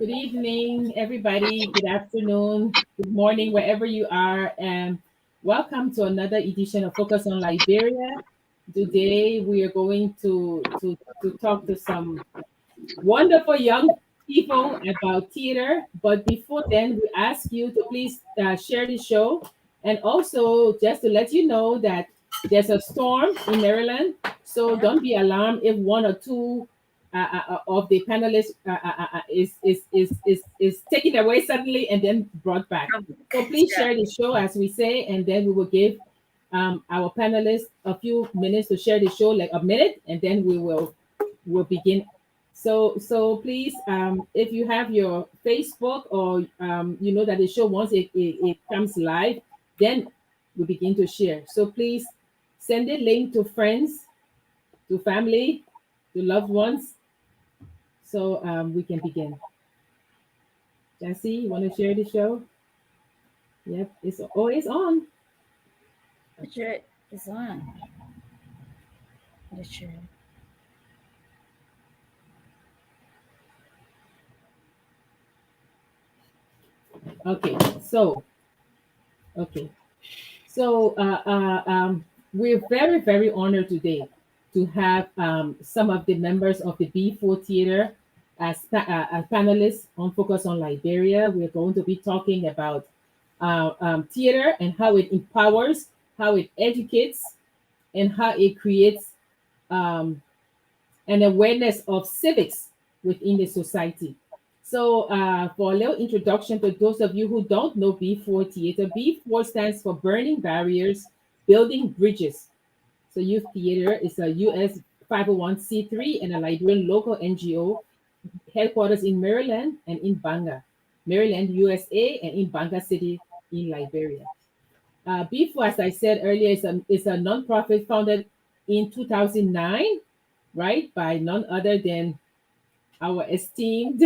Good evening, everybody. Good afternoon, good morning, wherever you are, and welcome to another edition of Focus on Liberia. Today, we are going to talk to some wonderful young people about theater. But before then, we ask you to please share the show. And also, just to let you know that there's a storm in Maryland. So Yeah. don't be alarmed if one or two of the panelists is taken away suddenly and then brought back. So please Yeah. share the show, as we say, and then we will give our panelists a few minutes to share the show, like a minute, and then will begin. So please, if you have your Facebook or you know that the show once it comes live, then we begin to share. So please send the link to friends, to family, to loved ones, so we can begin. Jesse, you want to share the show? Yep, it's on. Sure. It's on. Sure. Okay, so okay, so we're very honored today to have some of the members of the B4 Theater as panelists on Focus on Liberia. We're going to be talking about theater and how it empowers, how it educates, and how it creates um, an awareness of civics within the society. So, for a little introduction to those of you who don't know B4 Theater, B4 stands for Burning Barriers, Building Bridges. So, Youth Theater is a US 501c3 and a Liberian local NGO headquarters in Maryland and in Banga, Maryland, USA, and in Banga City in Liberia. B4, as I said earlier, is a nonprofit founded in 2009, right, by none other than our esteemed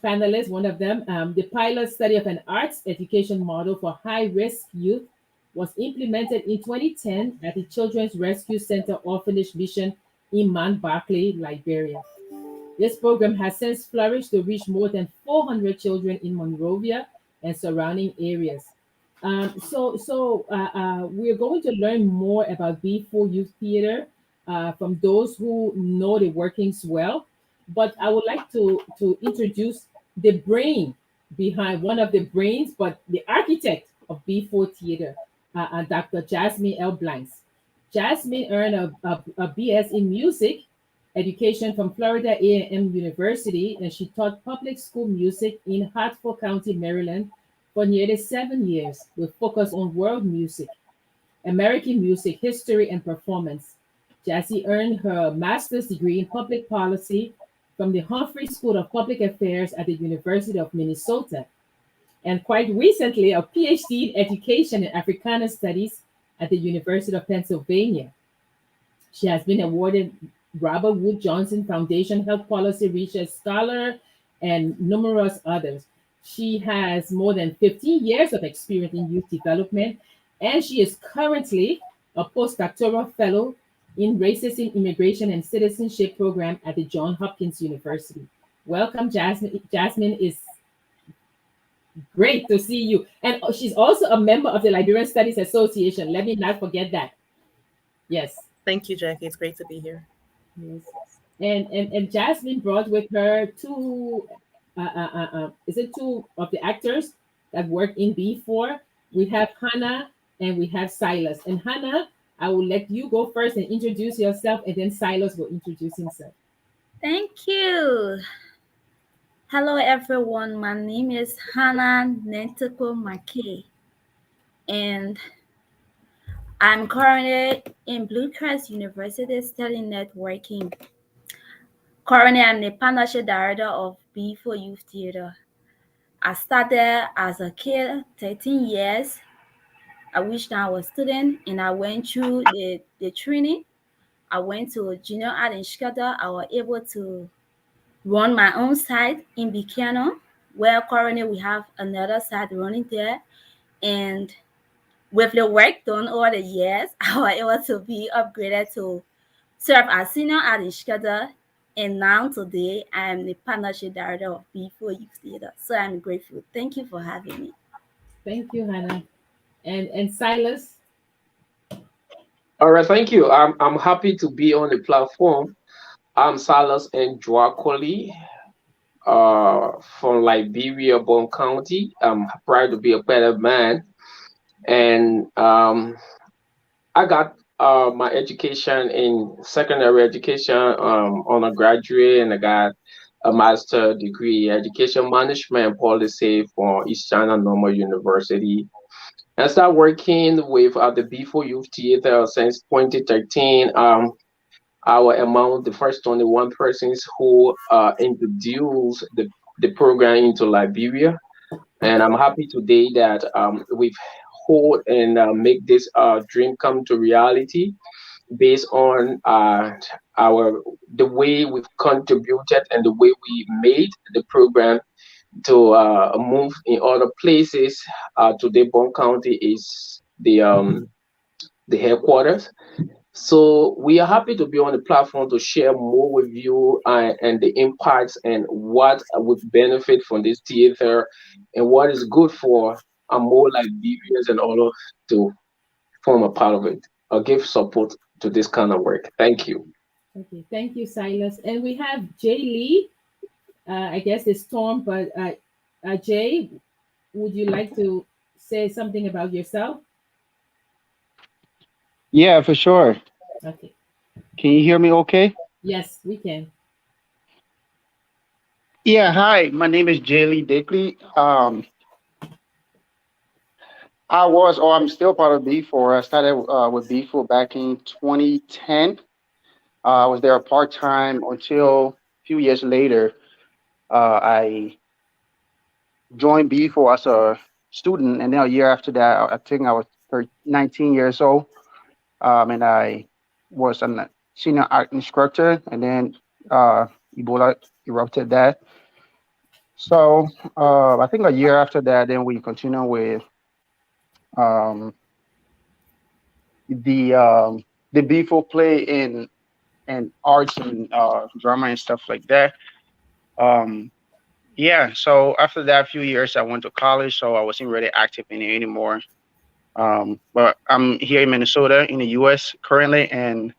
panelists, one of them. The pilot study of an arts education model for high risk youth was implemented in 2010 at the Children's Rescue Center Orphanage Mission in Mount Barkley, Liberia. This program has since flourished to reach more than 400 children in Monrovia and surrounding areas. We're going to learn more about B4 Youth Theater from those who know the workings well. But I would like to introduce the brain behind one of the brains, but the architect of B4 Theater, Dr. Jasmine L. Blanks. Jasmine earned a BS in music education from Florida A&M University, and she taught public school music in Hartford County, Maryland, for nearly 7 years, with focus on world music, American music history, and performance. Jassy earned her master's degree in public policy from the Humphrey School of Public Affairs at the University of Minnesota, and quite recently a PhD in education and Africana studies at the University of Pennsylvania. She has been awarded Robert Wood Johnson Foundation Health Policy Research Scholar and numerous others. She has more than 15 years of experience in youth development, and she is currently a postdoctoral fellow in Racism, Immigration, and Citizenship program at the Johns Hopkins University. Welcome, Jasmine. Jasmine is great to see you. And she's also a member of the Liberian Studies Association. Let me not forget that. Yes. Thank you, Jackie. It's great to be here. Yes. And Jasmine brought with her two, is it two of the actors that work in B4? We have Hannah and we have Silas. And Hannah, I will let you go first and introduce yourself, and then Silas will introduce himself. Thank you. Hello, everyone. My name is Hannah Nentoko Make, and I'm currently in Blue Cross University studying networking. Currently, I'm the partnership director of B4 Youth Theater. I started as a kid, 13 years. I wish I was a student, and I went through the training. I went to junior art in Chicago. I was able to run my own site in Buchanan, where currently we have another site running there. And with the work done over the years, I was able to be upgraded to serve as senior art instructor And now today, I am the partnership director of B4YT Theater. So I'm grateful. Thank you for having me. Thank you, Hannah. And Silas. All right, thank you. I'm happy to be on the platform. I'm Salas and Joaquili, from Liberia, Bon County. I'm proud to be a better man, and I got my education in secondary education, undergraduate, and I got a master degree in education management and policy for East China Normal University. I started working with the B4 Youth Theater since 2013. I was among the first 21 persons who introduced the program into Liberia. And I'm happy today that we've hold and make this dream come to reality based on our the way we've contributed and the way we made the program to move in other places. Today, Bon County is the headquarters. So we are happy to be on the platform to share more with you and the impacts and what would benefit from this theater and what is good for more Liberians and all to form a part of it or give support to this kind of work. Thank you. Okay, thank you, Silas. And we have Jay Lee. I guess it's Storm, but Jay, would you like to say something about yourself? Yeah, for sure. Okay. Can you hear me okay? Yes, we can. Yeah, hi. My name is Jaylee Dickley. I was, or I'm still part of B4. I started with B4 back in 2010. I was there part time until a few years later. I joined B4 as a student, and then a year after that, I think I was 19 years old, and I was a senior art instructor, and then Ebola erupted that. So I think a year after that, then we continue with um, the um, the B4 play in arts and drama and stuff like that. Um, yeah. So after that few years, I went to college, so I wasn't really active in it anymore. But I'm here in Minnesota in the U.S. currently, and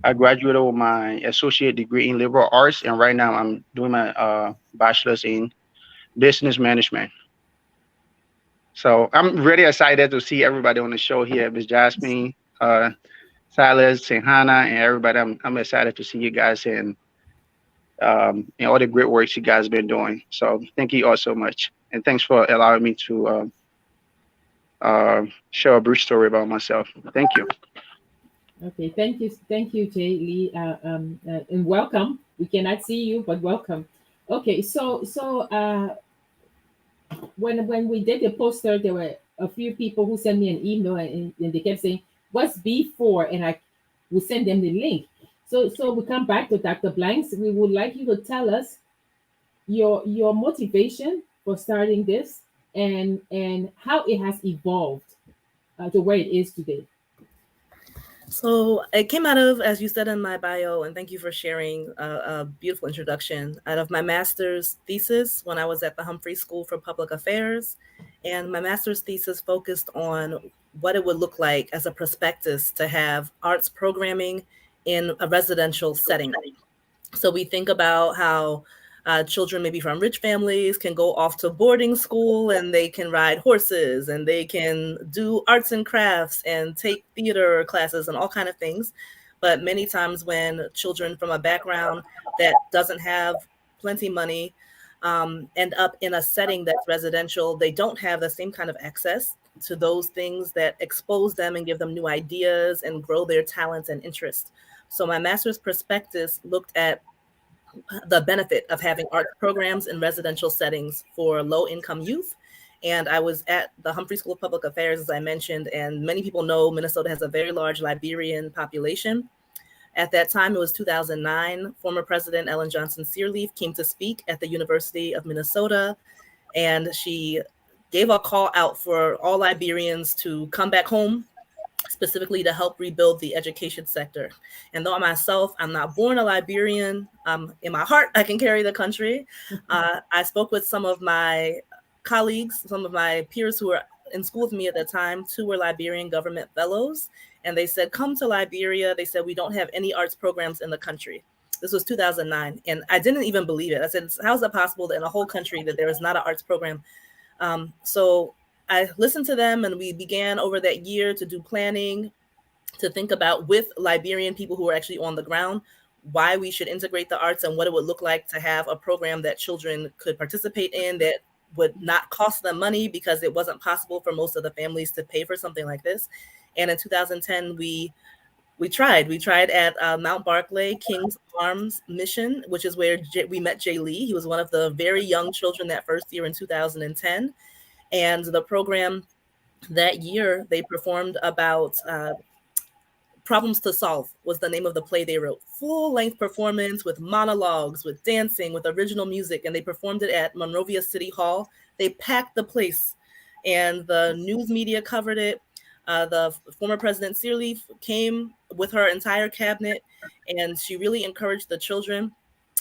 I graduated with my associate degree in liberal arts, and right now I'm doing my bachelor's in business management. So I'm really excited to see everybody on the show here, Miss Jasmine, Silas, and Hannah, and everybody. I'm excited to see you guys and all the great works you guys been doing. So thank you all so much, and thanks for allowing me to share a brief story about myself. Thank you. Okay, thank you, Jay Lee, and welcome. We cannot see you, but welcome. Okay, so when we did the poster, there were a few people who sent me an email, and they kept saying, "What's B4?" And I would send them the link. So we come back to Dr. Blanks. We would like you to tell us your motivation for starting this and how it has evolved to where it is today. So it came out of, as you said in my bio, and thank you for sharing a beautiful introduction, out of my master's thesis when I was at the Humphrey School for Public Affairs. And my master's thesis focused on what it would look like as a prospectus to have arts programming in a residential setting. So we think about how children maybe from rich families can go off to boarding school and they can ride horses and they can do arts and crafts and take theater classes and all kind of things. But many times when children from a background that doesn't have plenty money end up in a setting that's residential, they don't have the same kind of access to those things that expose them and give them new ideas and grow their talents and interests. So my master's prospectus looked at the benefit of having art programs in residential settings for low-income youth. And I was at the Humphrey School of Public Affairs, as I mentioned, and many people know Minnesota has a very large Liberian population. At that time, it was 2009, former President Ellen Johnson Sirleaf came to speak at the University of Minnesota, and she gave a call out for all Liberians to come back home specifically to help rebuild the education sector. And though myself, I'm not born a Liberian, in my heart, I can carry the country. I spoke with some of my colleagues, some of my peers who were in school with me at the time. Two were Liberian government fellows, and they said, come to Liberia. They said, we don't have any arts programs in the country. This was 2009, and I didn't even believe it. I said, how is it possible that in a whole country that there is not an arts program? So I listened to them, and we began over that year to do planning, to think about with Liberian people who are actually on the ground, why we should integrate the arts and what it would look like to have a program that children could participate in that would not cost them money, because it wasn't possible for most of the families to pay for something like this. And in 2010, we tried at Mount Barclay King's Arms Mission, which is where we met Jay Lee. He was one of the very young children that first year in 2010. And the program that year, they performed about Problems to Solve was the name of the play they wrote. Full-length performance with monologues, with dancing, with original music, and they performed it at Monrovia City Hall. They packed the place, and the news media covered it. The former President Sirleaf came with her entire cabinet, and she really encouraged the children.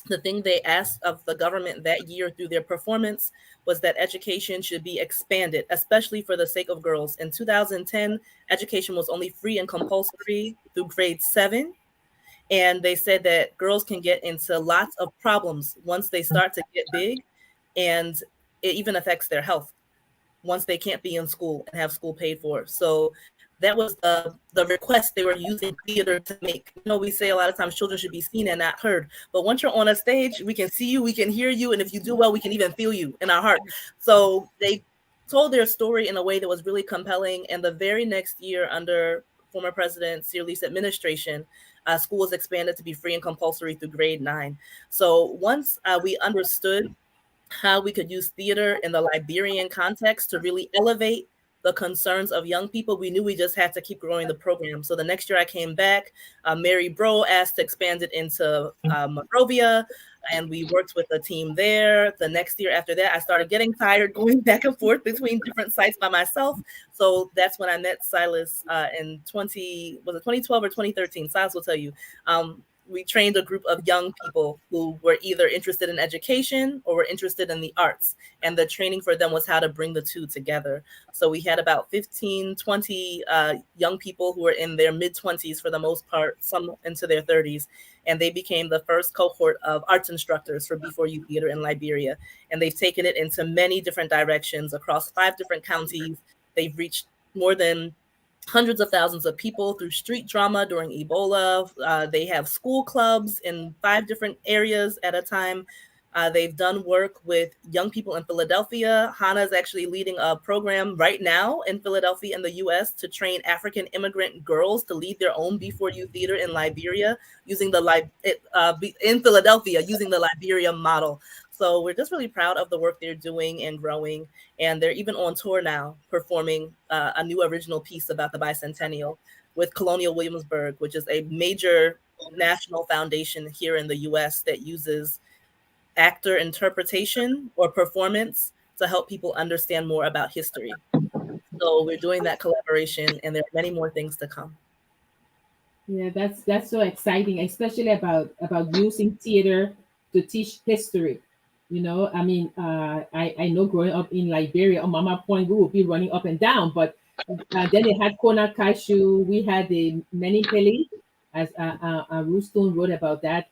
The thing they asked of the government that year through their performance was that education should be expanded, especially for the sake of girls. In 2010, education was only free and compulsory through grade 7. And they said that girls can get into lots of problems once they start to get big, and it even affects their health once they can't be in school and have school paid for. So that was the request they were using theater to make. You know, we say a lot of times children should be seen and not heard, but once you're on a stage, we can see you, we can hear you, and if you do well, we can even feel you in our heart. So they told their story in a way that was really compelling. And the very next year, under former President Sirleaf's administration, school was expanded to be free and compulsory through grade 9. So once we understood how we could use theater in the Liberian context to really elevate the concerns of young people, we knew we just had to keep growing the program. So the next year I came back, Mary Bro asked to expand it into Monrovia, and we worked with the team there. The next year after that, I started getting tired going back and forth between different sites by myself. So that's when I met Silas in 2012 or 2013? Silas will tell you. We trained a group of young people who were either interested in education or were interested in the arts. And the training for them was how to bring the two together. So we had about 15, 20 young people who were in their mid-20s for the most part, some into their 30s. And they became the first cohort of arts instructors for B4YT Theater in Liberia. And they've taken it into many different directions across 5 different counties. They've reached more than hundreds of thousands of people through street drama during Ebola. They have school clubs in 5 different areas at a time. They've done work with young people in Philadelphia. Hannah is actually leading a program right now in Philadelphia in the US to train African immigrant girls to lead their own B4YT Theater in Liberia, using in Philadelphia, using the Liberia model. So we're just really proud of the work they're doing and growing. And they're even on tour now, performing a new original piece about the bicentennial with Colonial Williamsburg, which is a major national foundation here in the US that uses actor interpretation or performance to help people understand more about history. So we're doing that collaboration, and there are many more things to come. Yeah, that's so exciting, especially about using theater to teach history. You know, I mean, I know growing up in Liberia, on Mama Point, we would be running up and down, but then they had Kona Kaishu, we had the Menipeli, as Roostone wrote about that.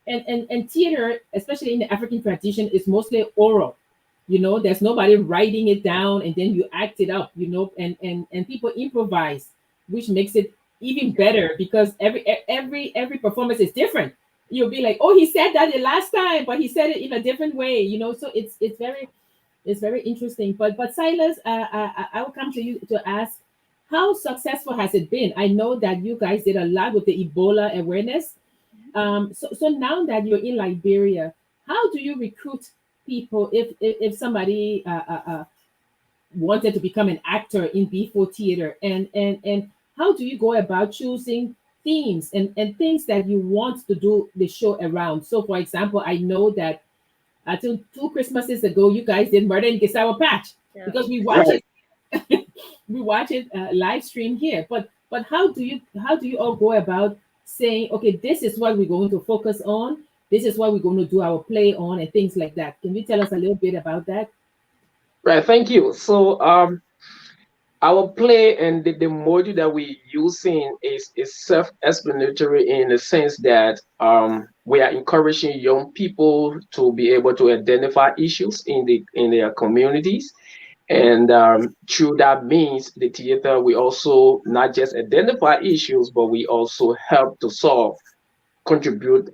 And theater, especially in the African tradition, is mostly oral. You know, there's nobody writing it down and then you act it up. You know, and people improvise, which makes it even better because every performance is different. You'll be like, oh, he said that the last time, but he said it in a different way. You know, so it's very interesting. But Silas, I will come to you to ask, how successful has it been? I know that you guys did a lot with the Ebola awareness. So now that you're in Liberia, how do you recruit people if somebody wanted to become an actor in B4 theater, and how do you go about choosing themes and things that you want to do the show around? So for example, I know that two Christmases ago, you guys did Murder in Gisawa Patch, Yeah. because we watched it. we watch it live stream here. But how do you all go about saying, okay, this is what we're going to focus on, this is what we're going to do our play on, and things like that? Can you tell us a little bit about that? Right, thank you. So our play and the module that we're using is self-explanatory in the sense that we are encouraging young people to be able to identify issues in their communities. And through that means, the theater, we also not just identify issues, but we also help to solve, contribute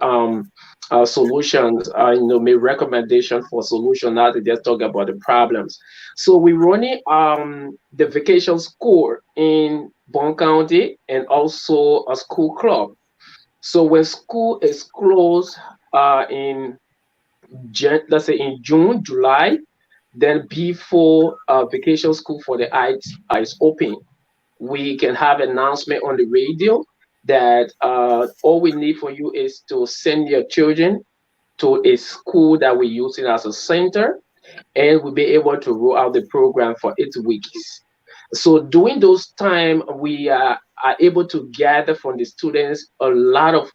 solutions, make recommendation for solution, not to just talk about the problems. So we're running the vacation school in Bon County and also a school club. So when school is closed in let's say in June, July, then before vacation school for the arts is open, we can have announcement on the radio that all we need for you is to send your children to a school that we're using as a center, and we'll be able to roll out the program for 8 weeks. So during those time, we are able to gather from the students a lot of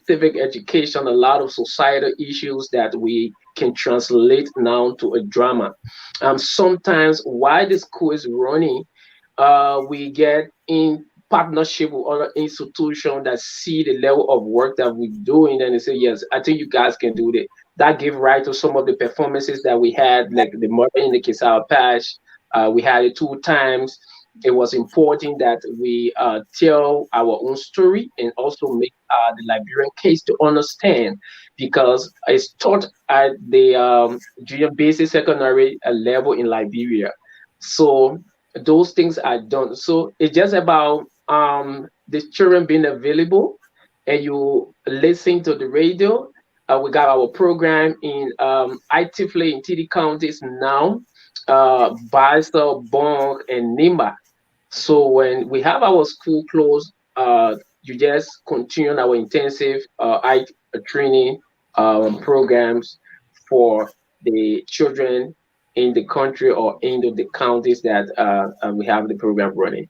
civic education, a lot of societal issues that we can translate now to a drama. Sometimes while the school is running, we get in partnership with other institutions that see the level of work that we're doing, and they say, yes, I think you guys can do that. That gave rise to some of the performances that we had, like the mother in the Kisao Patch. We had it 2 times. It was important that we tell our own story and also make the Liberian case to understand, because it's taught at the junior basic secondary level in Liberia. So those things are done. So it's just about the children being available, and you listen to the radio. We got our program in actively in TD counties now, Basel, Bonk, and Nimba. So when we have our school closed, you just continue our intensive IT training programs for the children in the country or in the counties that we have the program running.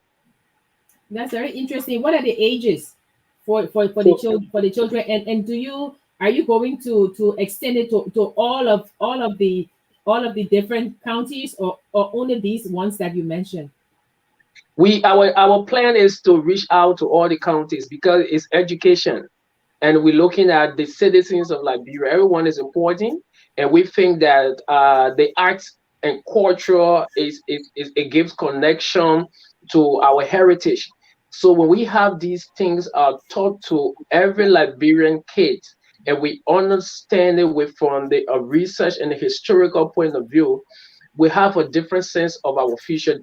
That's very interesting. What are the ages for the So children, and are you going to extend it to all of the different counties, or only these ones that you mentioned? our plan is to reach out to all the counties because it's education, and we're looking at the citizens of Liberia. Everyone is important, and we think that the arts and culture is it gives connection to our heritage. So when we have these things taught to every Liberian kid, and we understand it with from the research and the historical point of view, we have a different sense of our future.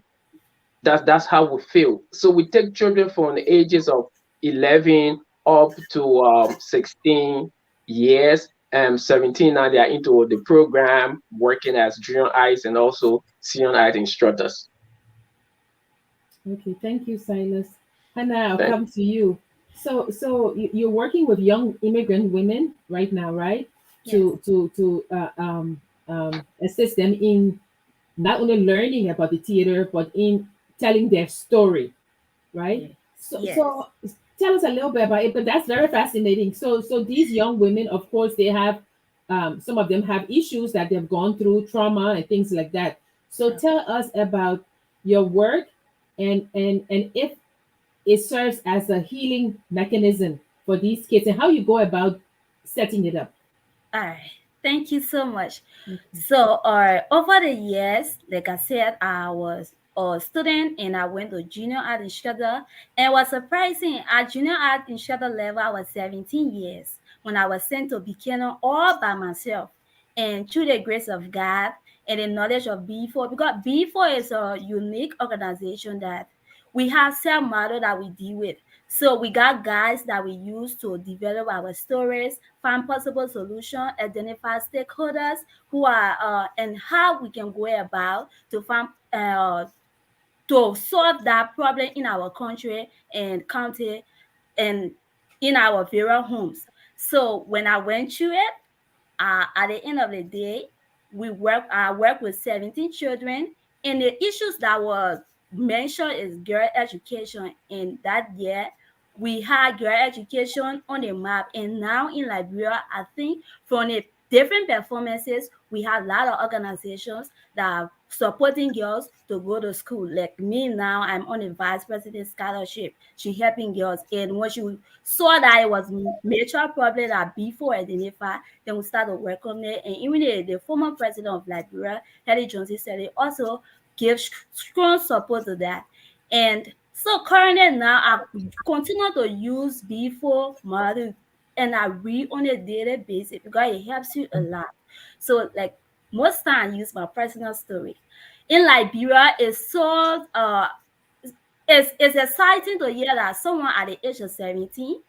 That's how we feel. So we take children from the ages of 11 up to 16 years, and 17 now they are into the program working as junior eyes and also senior eyes instructors. Okay, thank you, Silas. Hannah, I'll Thank come to you. So you're working with young immigrant women right now, right? Yes. To assist them in not only learning about the theater, but in telling their story, right? Mm. So, Yes. so tell us a little bit about it. But that's very fascinating. So these young women, of course, they have some of them have issues that they've gone through, trauma and things like that. So tell us about your work, and if it serves as a healing mechanism for these kids, and how you go about setting it up. All right. Thank you so much. Okay. So, over the years, like I said, I was a student and I went to junior art instructor. And it was surprising. At junior art instructor level, I was 17 years when I was sent to Buchanan all by myself. And through the grace of God and the knowledge of B4, because B4 is a unique organization that we have self model that we deal with. So we got guys that we use to develop our stories, find possible solution, identify stakeholders who are and how we can go about to find to solve that problem in our country and county and in our various homes. So when I went through it, at the end of the day, I work with 17 children, and the issues that were mentioned is girl education. In that year, we had girl education on the map. And now in Liberia, I think from the different performances, we have a lot of organizations that are supporting girls to go to school. Like me now, I'm on a vice president scholarship. She helping girls. And when she saw that it was major problem that before identified, then we started working on it. And even the former president of Liberia, Harry Johnson, said it also give strong support to that. And so currently now I continue to use B4 model and I read on a daily basis because it helps you a lot. So like most time I use my personal story. In Liberia, it's so it's exciting to hear that someone at the age of 17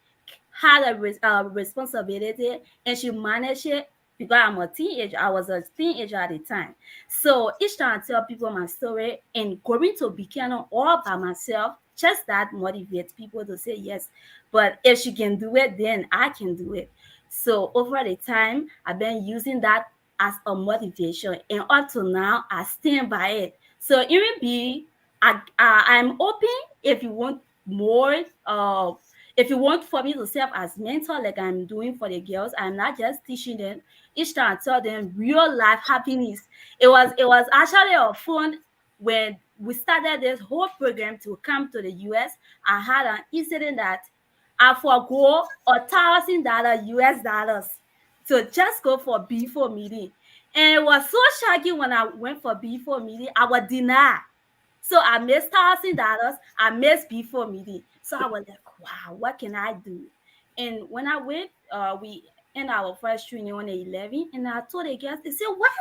had a responsibility and she managed it because I'm a teenager. I was a teenager at the time. So each time I tell people my story and going to Buchanan all by myself, just that motivates people to say yes. But if she can do it, then I can do it. So over the time, I've been using that as a motivation, and up to now, I stand by it. So even be, I'm open if you want more. If you want for me to serve as mentor like I'm doing for the girls, I'm not just teaching them. Each time I tell them real life happiness. It was actually a fun when we started this whole program to come to the US. I had an incident that I forgo $1,000 US dollars to just go for B4 meeting. And it was so shocking when I went for B4 meeting, I was denied. So I missed $1,000. I missed before meeting. So I was like, wow, what can I do? And when I went, we in our first training on the 11th, and I told the girls, they said, what?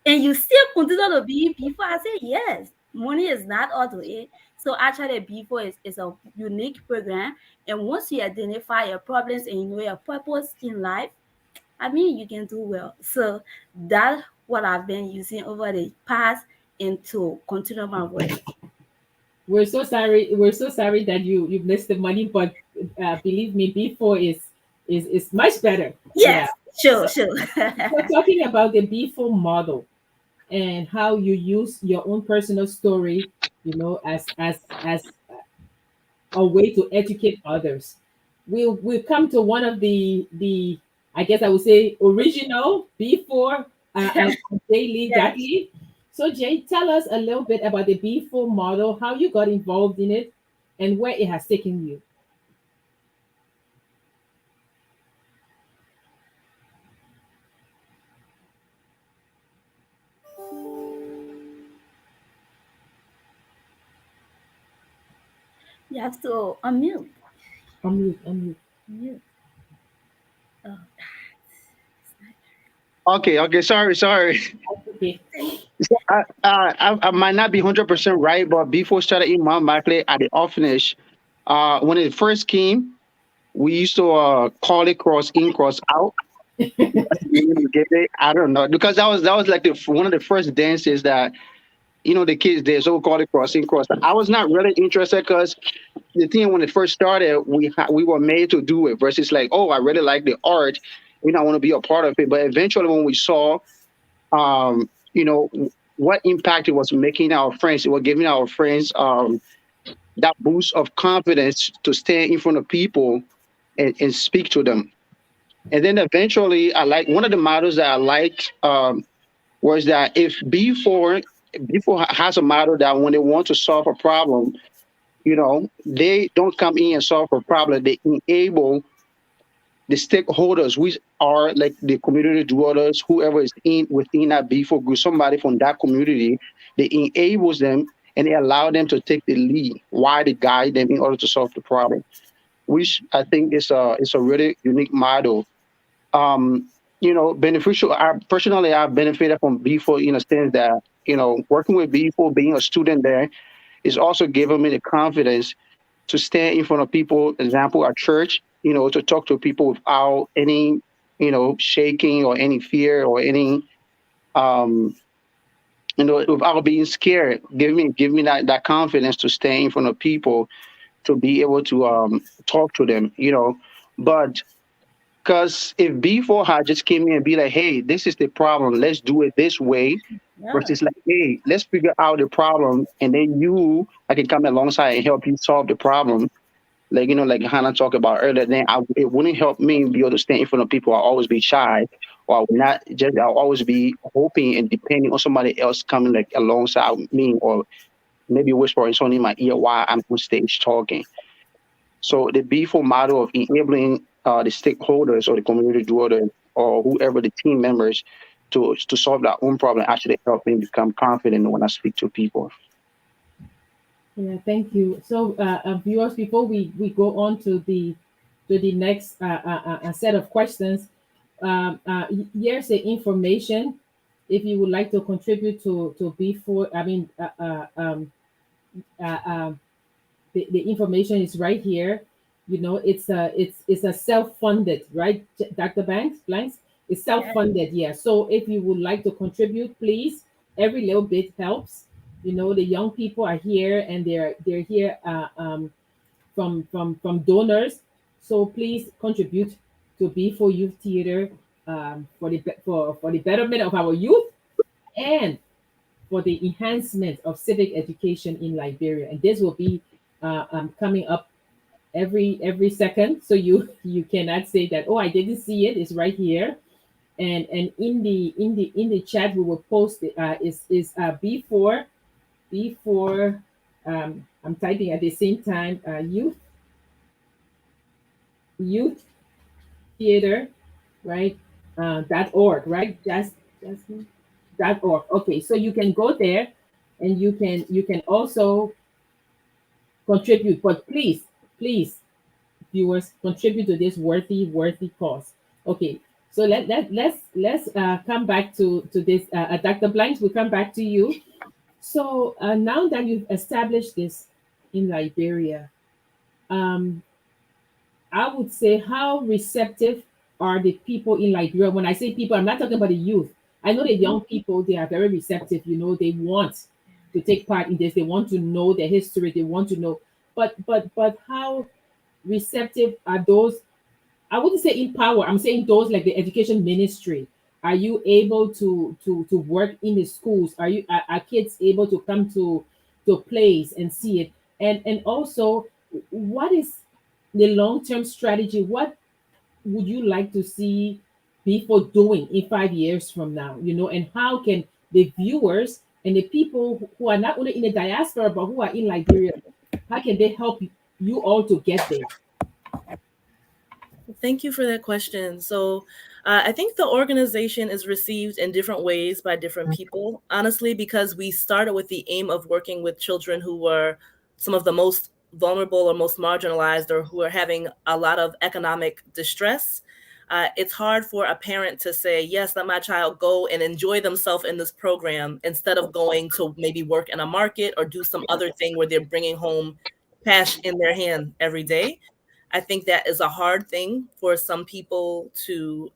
And you still continue to be before? I said, yes. Money is not all to it. So actually, before is a unique program. And once you identify your problems and you know your purpose in life, I mean, you can do well. So that's what I've been using over the past and to continue my work. We're so sorry. We're so sorry that you missed the money, but believe me, B4 is much better. Yeah. Yes, sure, So, sure. we're talking about the B4 model and how you use your own personal story, as a way to educate others. We'll come to one of the I guess I would say original B4 daily Yes. Jackie. So Jay, tell us a little bit about the B4 model, how you got involved in it, and where it has taken you. You have to unmute. Unmute, unmute. Mute. Oh, Okay, okay, sorry. Okay. I might not be 100% right, but before started Imam Barkley at the orphanage, when it first came, we used to call it cross in, cross out. You get it? I don't know because that was like one of the first dances that the kids did. So we call it cross in, cross out. I was not really interested because the thing when it first started, we were made to do it versus like, oh, I really like the art, I want to be a part of it. But eventually, when we saw, um, you know, what impact it was making our friends, it was giving our friends that boost of confidence to stand in front of people and speak to them. And then eventually, I like one of the models that I liked was that if before has a model that when they want to solve a problem, they don't come in and solve a problem. They enable the stakeholders, which are like the community dwellers, whoever is in within that B4 group, somebody from that community, they enables them and they allow them to take the lead while they guide them in order to solve the problem, which I think is a really unique model. Beneficial. I personally I've benefited from B4 in a sense that, working with B4, being a student there, is also giving me the confidence to stand in front of people, example at church, to talk to people without any, shaking or any fear or any, um, without being scared. Give me that confidence to stand in front of people to be able to talk to them, But because if B4 had just came in and be like, hey, this is the problem, let's do it this way, Yeah. versus like, hey, let's figure out the problem, and then I can come alongside and help you solve the problem. Like, like Hannah talked about earlier, then it wouldn't help me be able to stand in front of people. I'll always be shy, or I would not just. I'll always be hoping and depending on somebody else coming like alongside me, or maybe whispering something in my ear while I'm on stage talking. So the B4 model of enabling the stakeholders or the community dwellers or whoever the team members to solve their own problem actually help me become confident when I speak to people. Yeah, thank you. So, viewers, before we go on to the next set of questions, here's the information. If you would like to contribute to B4, I mean, uh, um, the information is right here. It's a self-funded, right, Dr. Blanks? It's self-funded, yeah. So if you would like to contribute, please, every little bit helps. The young people are here and they're here from donors. So please contribute to B4 Youth Theater, for the betterment of our youth and for the enhancement of civic education in Liberia. And this will be coming up every second, so you cannot say that, oh, I didn't see it. It's right here. And in the chat we will post it. Is B4. I'm typing at the same time. Youth theater, right? .org, right? Just .org. Okay, so you can go there, and you can also contribute. But please, viewers, contribute to this worthy cause. Okay, so let's come back to this. Dr. Blanks, we'll come back to you. So now that you've established this in Liberia, um, I would say, how receptive are the people in Liberia? When I say people, I'm not talking about the youth. I know the young people, they are very receptive. They want to take part in this. They want to know their history. They want to know. But how receptive are those? I wouldn't say in power. I'm saying those like the education ministry. Are you able to work in the schools? Are kids able to come to plays and see it? And also, what is the long-term strategy? What would you like to see people doing in 5 years from now? And how can the viewers and the people who are not only in the diaspora but who are in Liberia, how can they help you all to get there? Thank you for that question. So, I think the organization is received in different ways by different people, honestly, because we started with the aim of working with children who were some of the most vulnerable or most marginalized or who are having a lot of economic distress. It's hard for a parent to say, yes, let my child go and enjoy themselves in this program instead of going to maybe work in a market or do some other thing where they're bringing home cash in their hand every day. I think that is a hard thing for some people to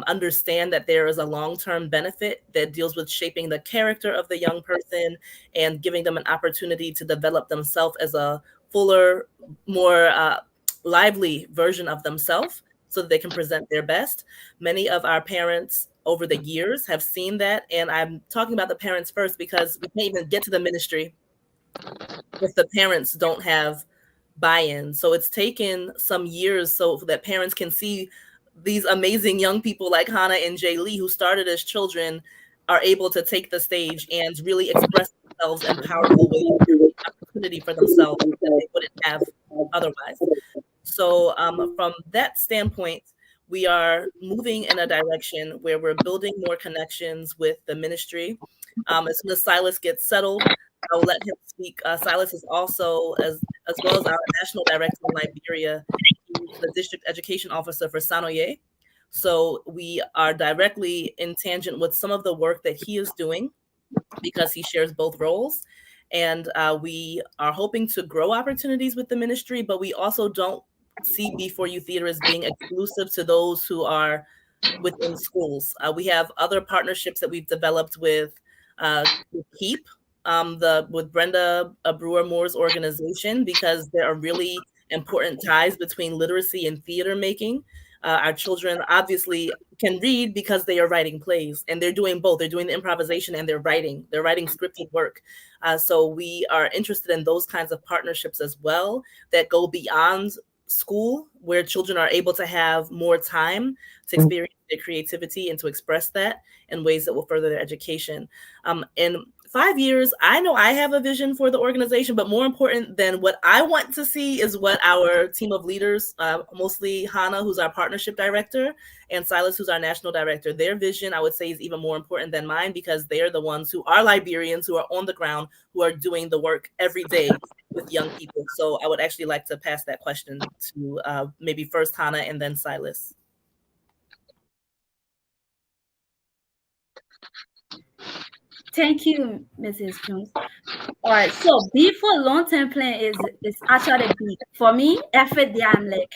understand, that there is a long-term benefit that deals with shaping the character of the young person and giving them an opportunity to develop themselves as a fuller, more lively version of themselves so that they can present their best. Many of our parents over the years have seen that. And I'm talking about the parents first because we can't even get to the ministry if the parents don't have buy-in. So it's taken some years so that parents can see these amazing young people like Hannah and Jay Lee, who started as children, are able to take the stage and really express themselves in powerful ways and make opportunity for themselves that they wouldn't have otherwise. So from that standpoint, we are moving in a direction where we're building more connections with the ministry. As soon as Silas gets settled, I will let him speak. Silas is also, as well as our national director in Liberia, he's the district education officer for Sanoye. So we are directly in tangent with some of the work that he is doing because he shares both roles. And we are hoping to grow opportunities with the ministry, but we also don't see B4U Theater as being exclusive to those who are within schools. We have other partnerships that we've developed with KEEP, with Brenda Brewer Moore's organization, because there are really important ties between literacy and theater making. Our children obviously can read because they are writing plays, and they're doing both. They're doing the improvisation and they're writing. They're writing scripted work. So we are interested in those kinds of partnerships as well that go beyond school, where children are able to have more time to experience their creativity and to express that in ways that will further their education. In 5 years, I know I have a vision for the organization, but more important than what I want to see is what our team of leaders, mostly Hannah, who's our partnership director, and Silas, who's our national director, their vision, I would say, is even more important than mine, because they are the ones who are Liberians, who are on the ground, who are doing the work every day with young people. So I would actually like to pass that question to maybe first Hannah and then Silas. Thank you, Mrs. Jones. All right, so before long-term plan is actually big for me. Every day I'm like,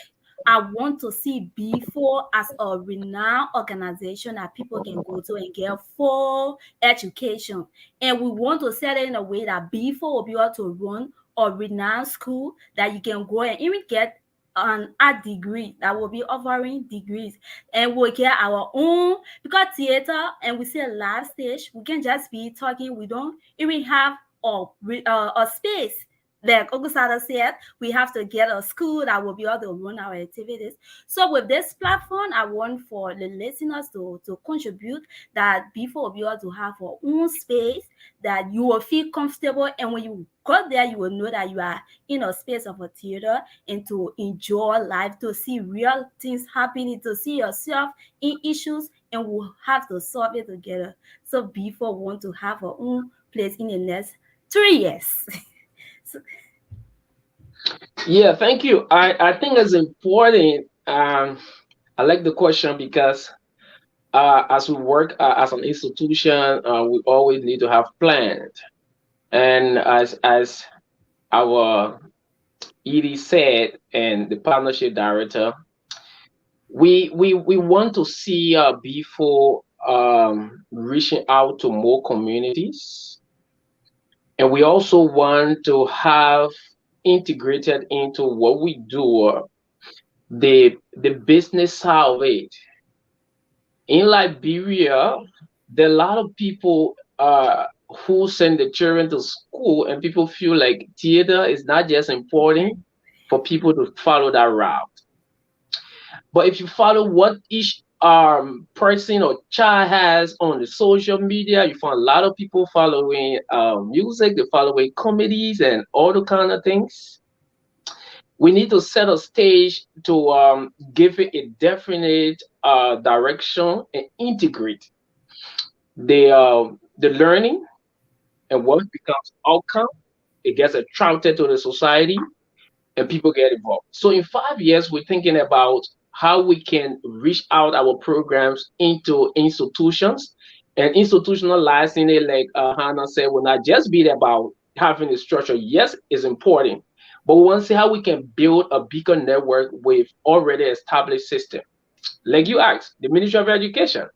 I want to see B4 as a renowned organization that people can go to and get full education, and we want to set it in a way that B4 will be able to run a renowned school that you can go and even get a degree that will be offering degrees, and we'll get our own, because theater and we say live stage, we can just be talking. We don't even have a space. Like Ogusada said, we have to get a school that will be able to run our activities. So with this platform, I want for the listeners to contribute, that before we'll be able to have our own space that you will feel comfortable, and when you go there, you will know that you are in a space of a theater, and to enjoy life, to see real things happening, to see yourself in issues, and we'll have to solve it together. So before we want to have our own place in the next 3 years. So, Yeah, thank you. I think it's important. I like the question because as we work as an institution, we always need to have plans. And as our ED said, and the partnership director, we want to see before reaching out to more communities, and we also want to have integrated into what we do the business side of it. In Liberia, there are a lot of people who send the children to school, and people feel like theater is not just important for people to follow that route. But if you follow what each person or child has on the social media, you find a lot of people following music, they following comedies and all the kind of things. We need to set a stage to give it a definite direction and integrate the learning, and what becomes outcome, it gets attracted to the society and people get involved. So in 5 years, we're thinking about how we can reach out our programs into institutions, and institutionalizing it, like Hannah said, will not just be about having a structure. Yes, it's important, but we want to see how we can build a bigger network with already established system. Like you asked, the Ministry of Education.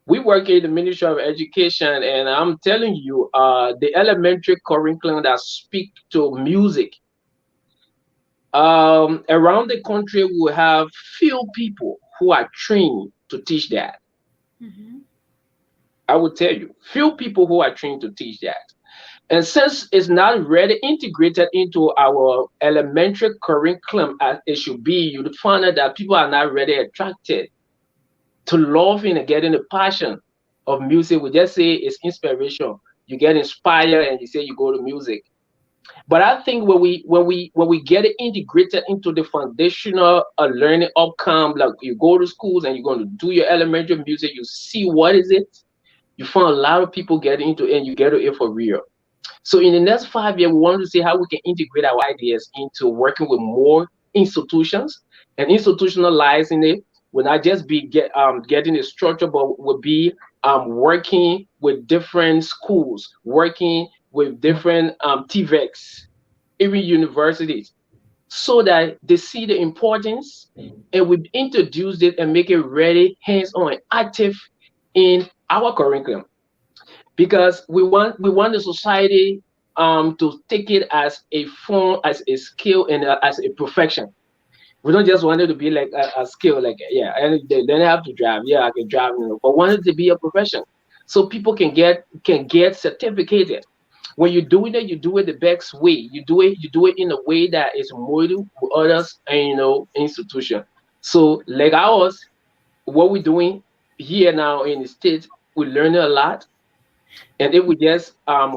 We work in the Ministry of Education, and I'm telling you, the elementary curriculum that speak to music around the country, we have few people who are trained to teach that. mhm. I would tell you, few people who are trained to teach that. And since it's not really integrated into our elementary curriculum as it should be, you would find out that people are not really attracted to loving and getting the passion of music. We just say it's inspiration. You get inspired and you say you go to music. But I think when we get it integrated into the foundational learning outcome, like you go to schools and you're going to do your elementary music, you see what is it. You find a lot of people get into it, and you get it for real. So in the next 5 years, we want to see how we can integrate our ideas into working with more institutions, and institutionalizing it will not just be getting a structure, but will be working with different schools, working with different TVECs, even universities, so that they see the importance, and we introduce it and make it ready, hands-on, and active in our curriculum, because we want the society to take it as a form, as a skill, and as a profession. We don't just want it to be like a skill, like yeah, and they don't have to drive. Yeah, I can drive, but want it to be a profession, so people can get certificated. When you're doing it, you do it the best way. You do it in a way that is model with others and institution. So like ours, what we're doing here now in the States, we're learning a lot. And if we just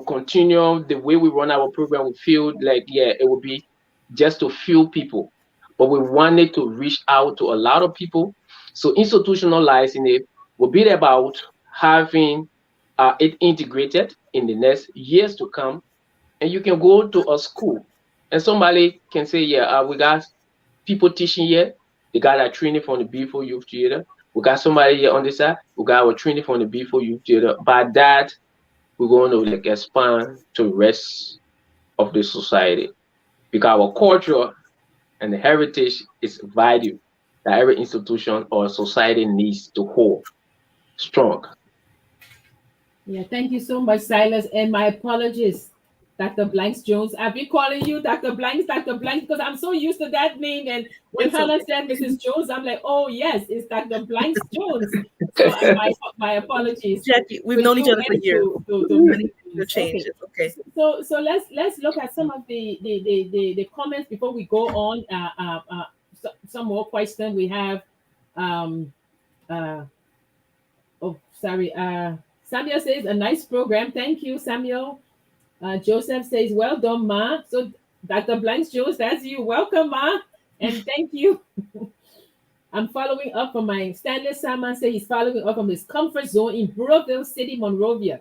continue the way we run our program, we feel like yeah, it would be just to few people. But we wanted to reach out to a lot of people. So institutionalizing it will be about having it integrated in the next years to come. And you can go to a school and somebody can say, yeah, we got people teaching here. They got our training from the B4 Youth Theater. We got somebody here on this side. We got our training from the B4 Youth Theater. By that, we're going to like expand to the rest of the society because our culture and the heritage is value that every institution or society needs to hold strong. Yeah, thank you so much, Silas. And my apologies, Dr. Blanks Jones. I've been calling you Dr. Blanks, because I'm so used to that name. And when It's Hannah okay. said Mrs. Jones, I'm like, oh yes, it's Dr. Blanks Jones. So my apologies Jackie, we've to known each you other for and years. to I Mrs. need to Jones. change. Okay. It's okay. So let's look at some of the comments before we go on. Some more questions we have. Um, uh, oh, sorry. Samuel says a nice program. Thank you, Samuel. Joseph says, well done, Ma. So Dr. Blanks Jones, that's you. Welcome, Ma. And thank you. I'm following up from my Stanley Salman say he's following up from his comfort zone in Burrowville City, Monrovia.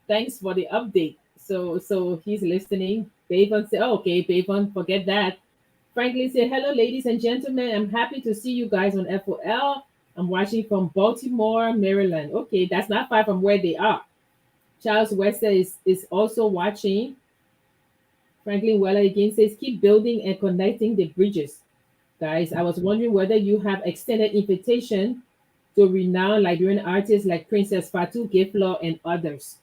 Thanks for the update. So he's listening. Bavon said, oh, okay, Bavon, forget that. Franklin said, hello, ladies and gentlemen. I'm happy to see you guys on FOL. I'm watching from Baltimore, Maryland. Okay, that's not far from where they are. Charles Wester is also watching. Franklin Weller again says, keep building and connecting the bridges. Guys, I was wondering whether you have extended invitation to renowned Liberian artists like Princess Fatu Giflaw and others.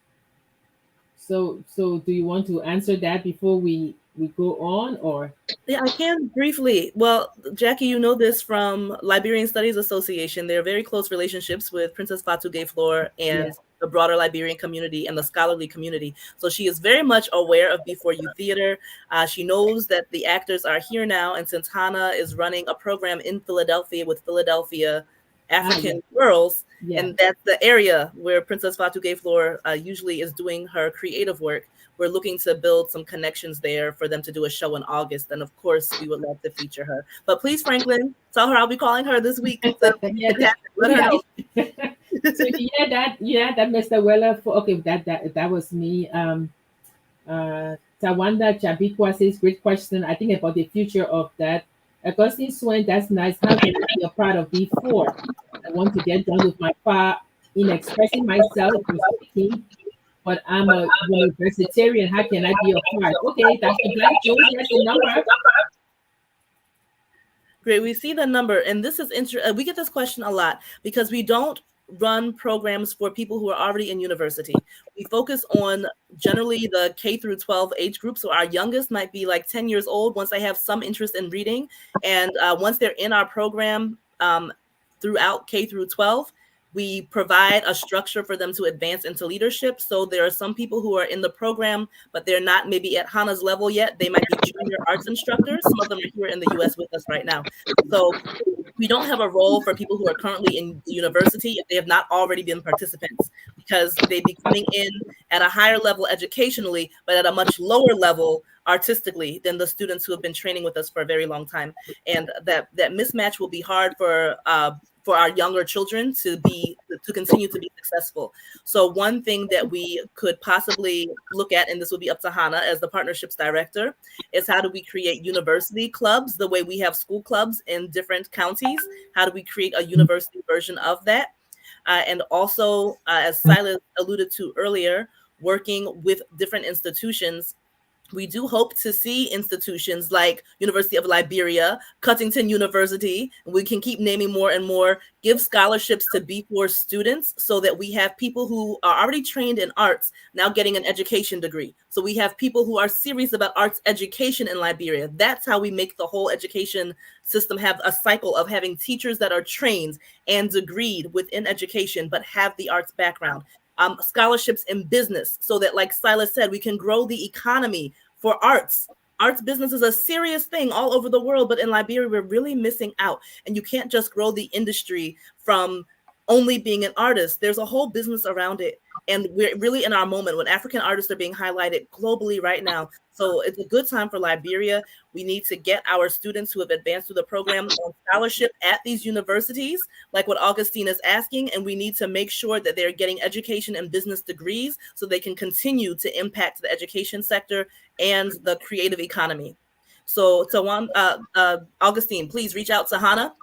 So do you want to answer that before we go on, or Yeah, I can briefly. Well, Jackie, you know this from Liberian Studies Association. There are very close relationships with Princess Fatu Gayflor and yes. the broader Liberian community and the scholarly community. So she is very much aware of B4U Theater. She knows that the actors are here now. And since Hannah is running a program in Philadelphia with Philadelphia Yeah. African girls, Yeah. and that's the area where Princess Fatu Gayflor usually is doing her creative work. We're looking to build some connections there for them to do a show in August. And of course, we would love to feature her. But please, Franklin, tell her I'll be calling her this week to Yeah, let her know. so that Mr. Weller for okay, that was me. Tawanda Chabikwa says, great question. I think about the future of that. Augustine Swain, that's nice. How can I be a part of B4? I want to get done with my part in expressing myself and speaking, but I'm a universitarian. How can I be a part? Okay, Dr. Blank Jones, here's the number. Great. We see the number, and this is interesting. We get this question a lot because we don't run programs for people who are already in university. We focus on generally the K through 12 age group. So our youngest might be like 10 years old once they have some interest in reading. And once they're in our program throughout K through 12, we provide a structure for them to advance into leadership. So there are some people who are in the program, but they're not maybe at Hannah's level yet. They might be junior arts instructors. Some of them are here in the US with us right now. So we don't have a role for people who are currently in the university if they have not already been participants, because they'd be coming in at a higher level educationally, but at a much lower level artistically than the students who have been training with us for a very long time. And that mismatch will be hard for our younger children to continue to be successful. So one thing that we could possibly look at, and this will be up to Hannah as the partnerships director, is how do we create university clubs the way we have school clubs in different counties? How do we create a university version of that? And also, as Silas alluded to earlier, working with different institutions We do hope to see institutions like University of Liberia, Cuttington University, and we can keep naming more and more, give scholarships to B4 students so that we have people who are already trained in arts now getting an education degree. So we have people who are serious about arts education in Liberia. That's how we make the whole education system have a cycle of having teachers that are trained and degreed within education, but have the arts background. Scholarships in business so that, like Silas said, we can grow the economy for arts. Arts business is a serious thing all over the world, but in Liberia, we're really missing out. And you can't just grow the industry from only being an artist. There's a whole business around it. And we're really in our moment when African artists are being highlighted globally right now. So it's a good time for Liberia. We need to get our students who have advanced through the program on scholarship at these universities, like what Augustine is asking. And we need to make sure that they're getting education and business degrees so they can continue to impact the education sector and the creative economy. So Augustine, please reach out to Hannah.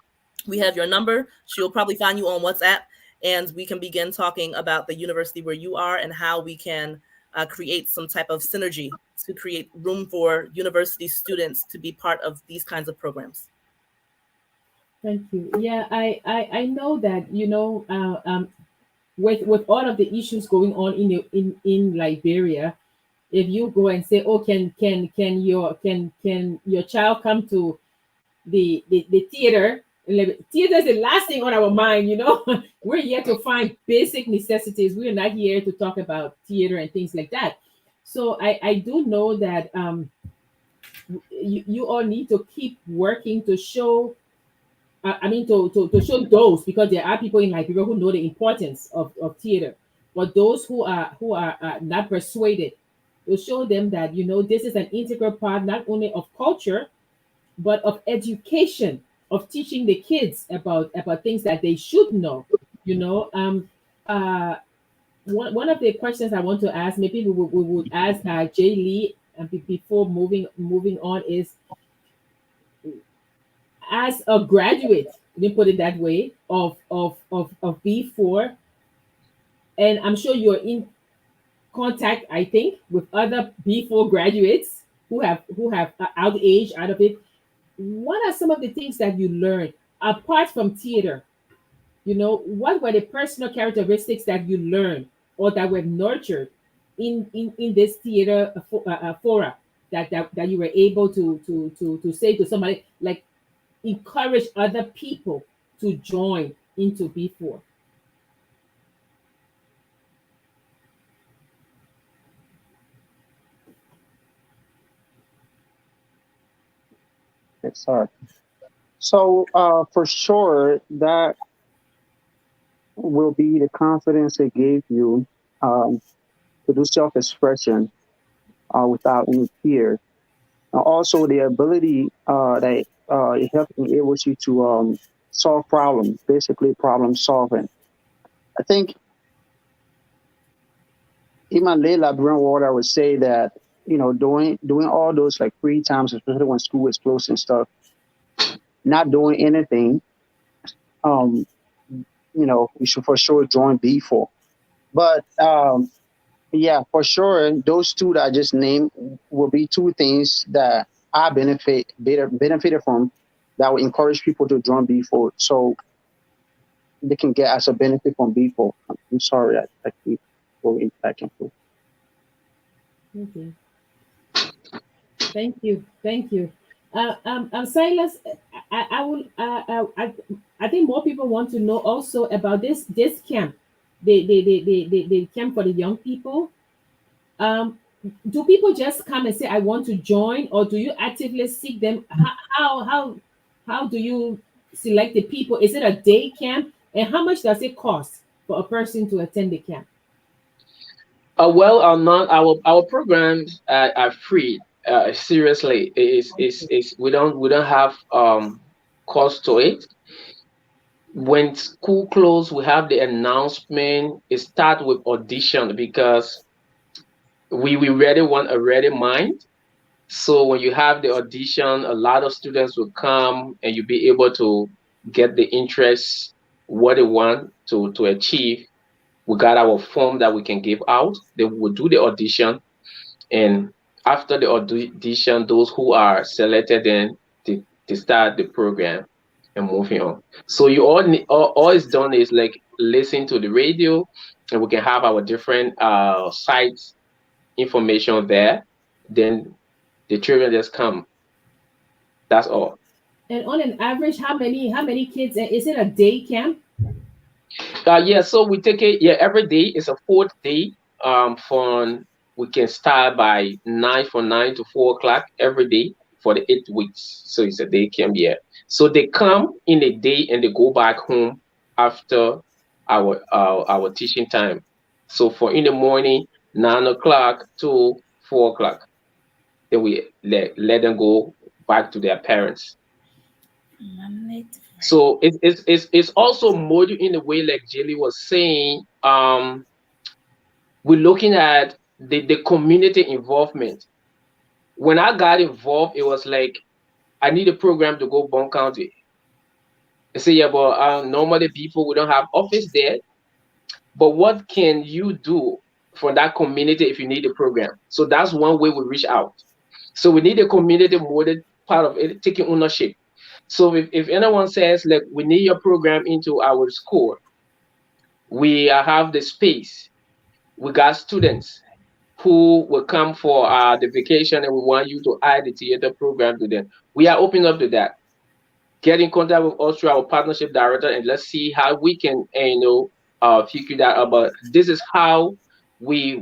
We have your number. She'll probably find you on WhatsApp, and we can begin talking about the university where you are and how we can create some type of synergy to create room for university students to be part of these kinds of programs. Thank you. Yeah, I know that, with all of the issues going on in Liberia, if you go and say, oh, can your child come to the theater? Theater is the last thing on our mind, we're here to find basic necessities. We're not here to talk about theater and things like that. So I do know that you all need to keep working to show, to show those, because there are people in Liberia who know the importance of theater, but those who are not persuaded, to show them that this is an integral part not only of culture but of education, of teaching the kids about things that they should know. You know, one of the questions I want to ask, maybe we would ask Jay Lee, before moving on, is, as a graduate, let me put it that way, of B4, and I'm sure you're in contact, I think, with other B4 graduates who have out age out of it. What are some of the things that you learned apart from theater? What were the personal characteristics that you learned or that were nurtured in this theater fora, that you were able to say to somebody, like, encourage other people to join into B4? It's hard. So for sure, that will be the confidence it gave you to do self-expression without any fear. Also, the ability that it enables you to solve problems, basically problem solving. I think in my late Liberian world, I would say that doing all those like free times, especially when school is closed and stuff, not doing anything, um, we should for sure join B4. But yeah, for sure, those two that I just named will be two things that I benefited from, that will encourage people to join B4, so they can get as a benefit from B4. I'm sorry, I keep going back and forth. Okay. Thank you. Silas, I will. I think more people want to know also about this camp, the camp for the young people. Um, do people just come and say, "I want to join," or do you actively seek them? How do you select the people? Is it a day camp, and how much does it cost for a person to attend the camp? Well, not our programs are free. Seriously, is we don't have cost to it. When school close, we have the announcement. It start with audition, because we really want a ready mind. So when you have the audition, a lot of students will come, and you'll be able to get the interest, what they want to achieve. We got our form that we can give out. They will do the audition, and after the audition, those who are selected, then they start the program and moving on. So you all is done is like listen to the radio, and we can have our different sites information there. Then the children just come. That's all. And on an average, how many kids? Is it a day camp? Yeah, so we take it, yeah, every day is a fourth day. From we can start by 9 to 4 o'clock every day for the 8 weeks. So it's a day camp, yeah. So they come in a day and they go back home after our teaching time. So for in the morning, 9 o'clock to 4 o'clock, then we let them go back to their parents. So it's also module in a way like Jelly was saying. We're looking at the community involvement. When I got involved, it was like I need a program to go Bon County. I say, yeah, but normally people we don't have office there. But what can you do for that community if you need a program? So that's one way we reach out. So we need a community model part of it, taking ownership. So if anyone says like we need your program into our school, we have the space. We got students who will come for the vacation and we want you to add the theater program to them. We are open up to that. Get in contact with us through our partnership director and let's see how we can figure that out. But this is how we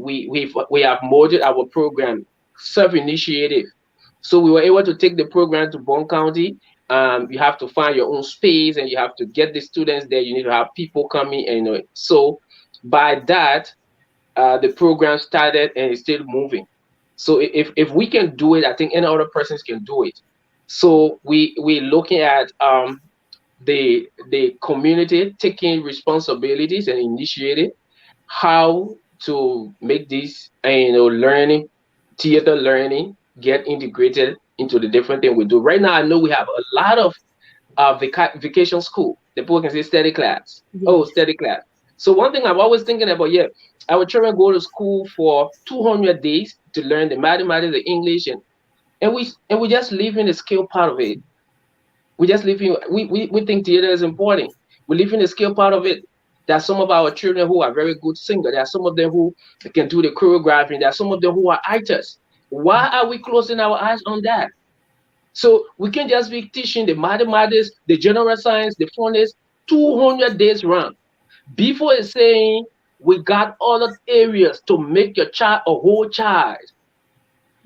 have molded our program, self-initiative. So we were able to take the program to Bon County. You have to find your own space and you have to get the students there. You need to have people coming and so by that the program started and it's still moving. So if we can do it, I think any other persons can do it. So we're looking at the community taking responsibilities and initiating how to make this learning, theater learning, get integrated into the different thing we do. Right now, I know we have a lot of vacation school. The people can say study class. Oh, Yes. study class. So one thing I'm always thinking about, yeah, our children go to school for 200 days to learn the mathematics, the English, and we just leave in the skill part of it. We just leave in, we think theater is important. We leave in the skill part of it. There are some of our children who are very good singers. There are some of them who can do the choreography. There are some of them who are actors. Why are we closing our eyes on that? So we can just be teaching the mathematics, the general science, the phonics, 200 days run. Before it's saying we got other areas to make your child a whole child.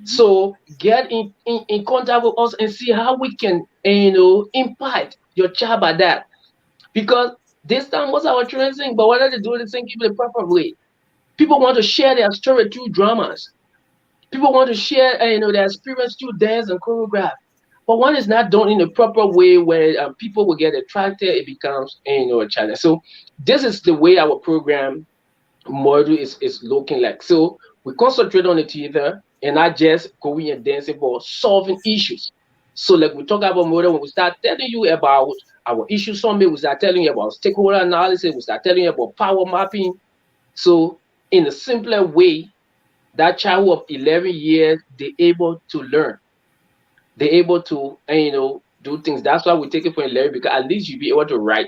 So get in contact with us and see how we can impact your child by that. Because this time most of our children sing, but whether they do the sing in the proper way. People want to share their story through dramas. People want to share their experience through dance and choreograph. But when it's not done in a proper way where people will get attracted, it becomes a challenge. So this is the way our program model is looking like. So we concentrate on the theater and not just going and dancing, but solving issues. So like we talk about model, when we start telling you about our issue summit, we start telling you about stakeholder analysis, we start telling you about power mapping. So in a simpler way, that child of 11 years, they're able to learn. They're able to do things. That's why we take it for 11, because at least you'll be able to write,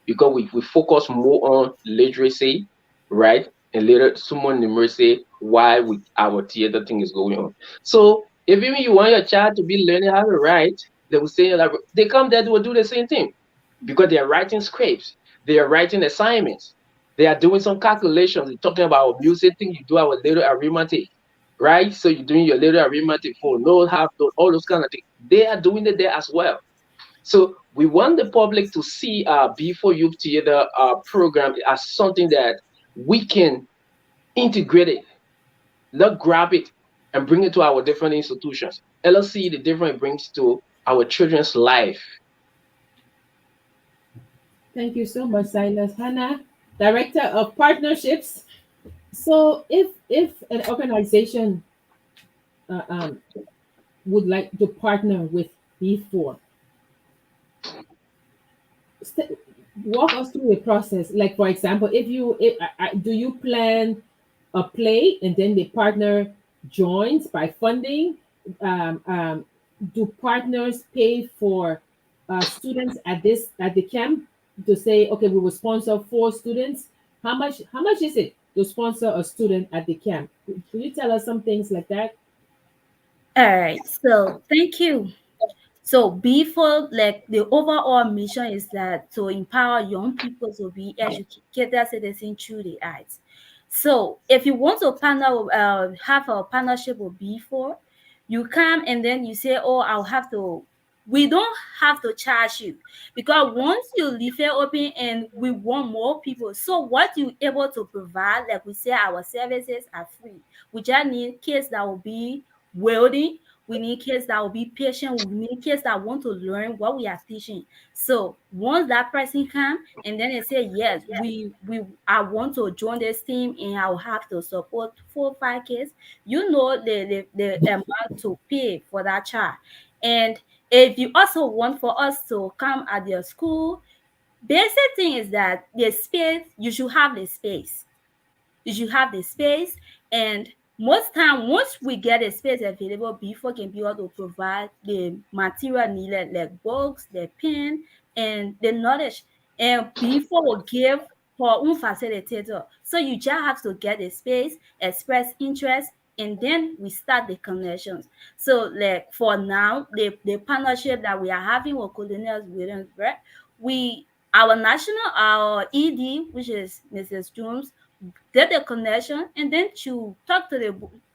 because we focus more on literacy, right? And later someone numeracy why our theater thing is going on. So if even you want your child to be learning how to write, they will say that they come there, they will do the same thing, because they are writing scripts, they are writing assignments, they are doing some calculations. You're talking about music thing, you do our little arithmetic, right? So you're doing your little arithmetic for no half, all those kind of things. They are doing it there as well. So we want the public to see our B4 Youth Theater program as something that we can integrate it, not grab it and bring it to our different institutions. And let's see the difference it brings to our children's life. Thank you so much, Silas. Hannah, Director of Partnerships. So if an organization uh, um, would like to partner with B4, st- walk us through a process. Like for example, if do you plan a play and then they partner joins by funding? Um, um, do partners pay for students at the camp to say, okay, we will sponsor 4 students? How much is it to sponsor a student at the camp? Could you tell us some things like that? All right. So thank you. So before, like, the overall mission is that to empower young people to be educated citizens through the arts. So if you want to have a partnership with B4, you come and then you say, oh, I'll have to. We don't have to charge you, because once you leave it open and we want more people, so what you able to provide, like we say, our services are free. We just need kids that will be willing, we need kids that will be patient. We need kids that want to learn what we are teaching. So once that person come and then they say, yes, I want to join this team and I'll have to support 4 or 5 kids, you know the amount to pay for that child. And if you also want for us to come at your school, basic thing is that the space, you should have the space. You should have the space. And most time, once we get a space available, before can be able to provide the material needed, like books, the pen, and the knowledge. And before will give her own facilitator. So you just have to get a space, express interest, and then we start the connections. So like for now, the partnership that we are having with Colonial Williamsburg, we our ED, which is Mrs. Jones, get the connection, and then she'll talk to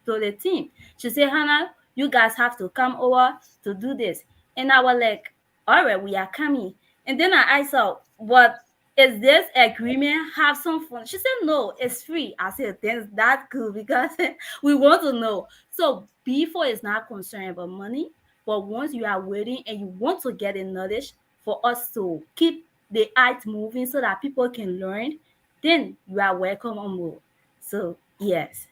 the team. She say, Hannah, you guys have to come over to do this. And I was like, all right, we are coming. And then I asked her, what is this agreement? Have some fun. She said, no, it's free. I said, then that's good, because we want to know. So before is not concerned about money, but once you are waiting and you want to get a knowledge for us to keep the art moving so that people can learn, then you are welcome on board. So yes.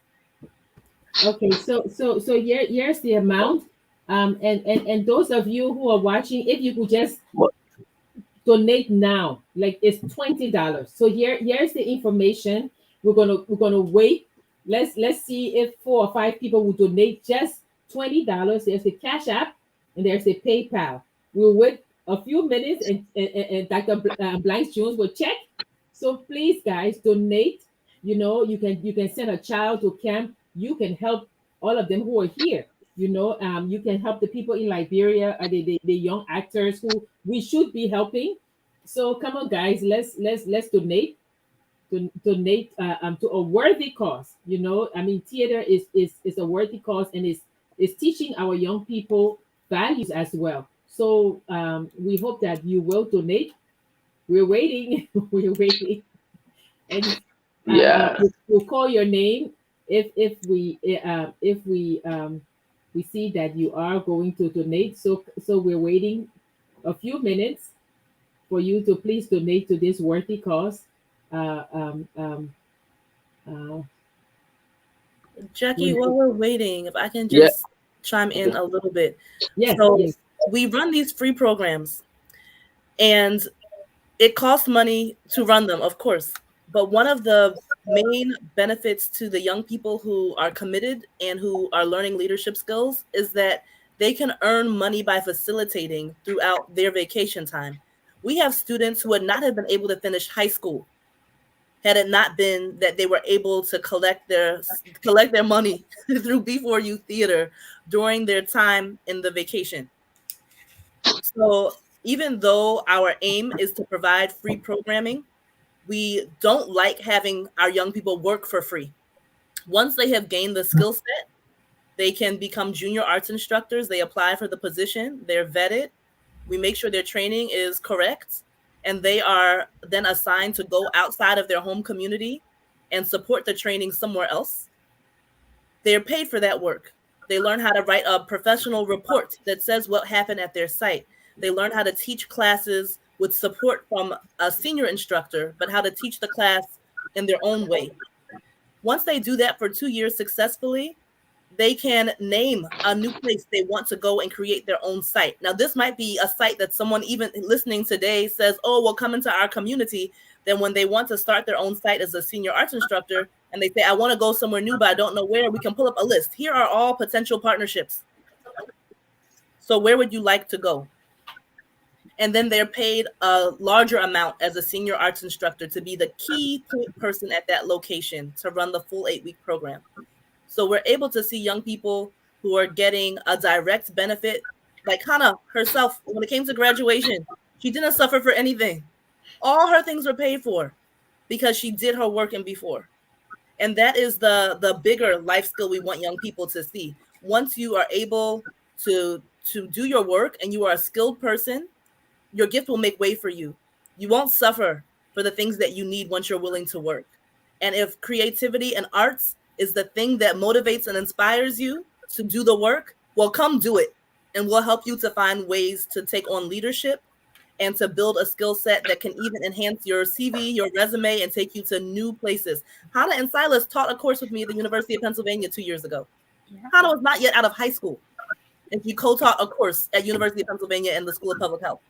Okay, so here's the amount. And those of you who are watching, if you could just donate now, like it's $20. So here's the information. We're gonna wait. Let's see if 4 or 5 people will donate just $20. There's the Cash App and there's the PayPal. We'll wait a few minutes, and Dr. Blanks Jones will check. So please, guys, donate. You can send a child to camp. You can help all of them who are here. You can help the people in Liberia, the young actors who we should be helping. So come on, guys, let's donate to a worthy cause. I mean, theater is a worthy cause, and is teaching our young people values as well. So we hope that you will donate. We're waiting. We're waiting, and Yeah. we'll call your name if we see that you are going to donate. So we're waiting a few minutes for you to please donate to this worthy cause. Uh, um, um, uh, Jackie, when- while we're waiting, if I can Yeah. just chime in a little bit. yes, So yes. we run these free programs, and it costs money to run them, of course. But one of the main benefits to the young people who are committed and who are learning leadership skills is that they can earn money by facilitating throughout their vacation time. We have students who would not have been able to finish high school had it not been that they were able to collect their money through B4U Theater during their time in the vacation. So even though our aim is to provide free programming, we don't like having our young people work for free. Once they have gained the skill set, they can become junior arts instructors. They apply for the position, they're vetted, we make sure their training is correct, and they are then assigned to go outside of their home community and support the training somewhere else. They're paid for that work. They learn how to write a professional report that says what happened at their site. They learn how to teach classes with support from a senior instructor, but how to teach the class in their own way. Once they do that for 2 years successfully, they can name a new place they want to go and create their own site. Now, this might be a site that someone even listening today says, oh, well, come into our community. Then when they want to start their own site as a senior arts instructor, and they say, I want to go somewhere new, but I don't know where, we can pull up a list. Here are all potential partnerships. So where would you like to go? And then they're paid a larger amount as a senior arts instructor to be the key point person at that location to run the full 8-week program. So we're able to see young people who are getting a direct benefit, like Hannah herself, when it came to graduation, she didn't suffer for anything. All her things were paid for because she did her work in before. And that is the bigger life skill we want young people to see. Once you are able to do your work and you are a skilled person, your gift will make way for you. You won't suffer for the things that you need once you're willing to work. And if creativity and arts is the thing that motivates and inspires you to do the work, well, come do it. And we'll help you to find ways to take on leadership and to build a skill set that can even enhance your CV, your resume, and take you to new places. Hannah and Silas taught a course with me at the University of Pennsylvania 2 years ago. Yeah. Hannah was not yet out of high school, and she co-taught a course at University of Pennsylvania in the School of Public Health.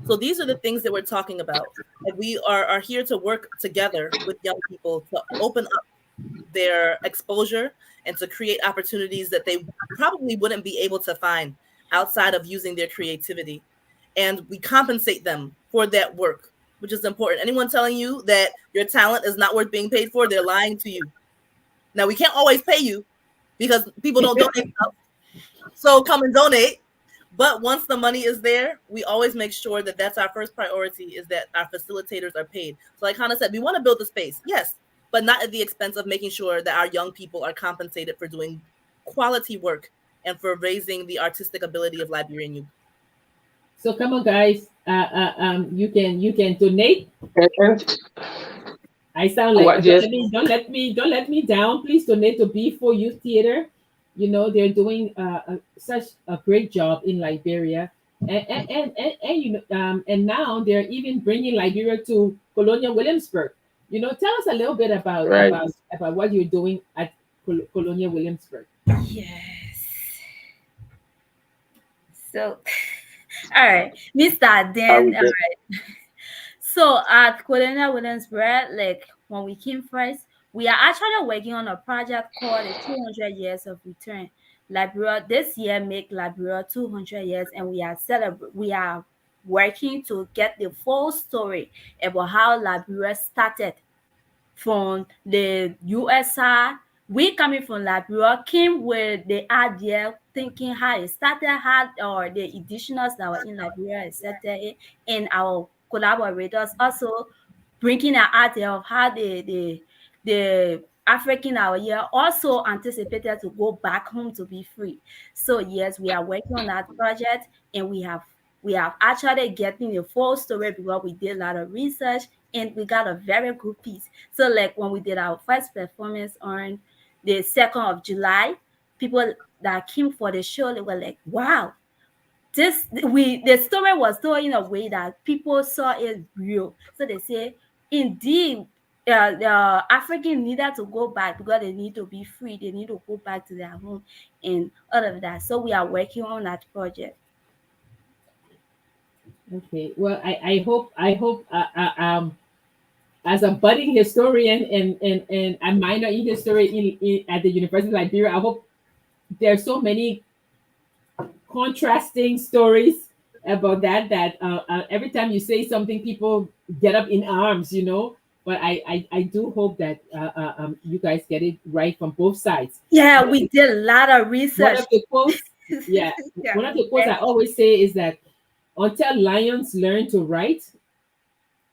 So these are the things that we're talking about. Like we are here to work together with young people to open up their exposure and to create opportunities that they probably wouldn't be able to find outside of using their creativity. And we compensate them for that work, which is important. Anyone telling you that your talent is not worth being paid for, they're lying to you. Now, we can't always pay you because people don't donate stuff. So come and donate. But once the money is there, we always make sure that that's our first priority, is that our facilitators are paid. So like Hannah said, we want to build the space, yes, but not at the expense of making sure that our young people are compensated for doing quality work and for raising the artistic ability of Liberian youth. So come on, guys. You can donate. And I sound like what just don't let me down. Please donate to B4YT Theater. You know they're doing such a great job in Liberia, and you know and now they're even bringing Liberia to Colonial Williamsburg. You know, tell us a little bit right? about what you're doing at Colonial Williamsburg. Yes. So, all right, Mr. I Dan. will All just right. So at Colonial Williamsburg, like when we came first, we are actually working on a project called the 200 Years of Return. Liberia this year make Liberia 200 years, and we are working to get the full story about how Liberia started from the USR. We coming from Liberia came with the idea, thinking how it started, how or the indigenous that were in Liberia accepted it, and our collaborators also bringing an idea of how the African our year also anticipated to go back home to be free. So yes, we are working on that project, and we have actually getting the full story because we did a lot of research and we got a very good piece. So like when we did our first performance on the 2nd of July, people that came for the show, they were like, wow, the story was told in a way that people saw it real. So they say, indeed, the African needed to go back because they need to be free. They need to go back to their home and all of that. So we are working on that project. Okay. Well, I hope as a budding historian and a minor in history at the University of Liberia, I hope there are so many contrasting stories about that every time you say something, people get up in arms, you know. But I do hope that you guys get it right from both sides. Yeah, One of we did a lot of one research. of the quotes, yeah, Yeah. one of the quotes I always say is that until lions learn to write,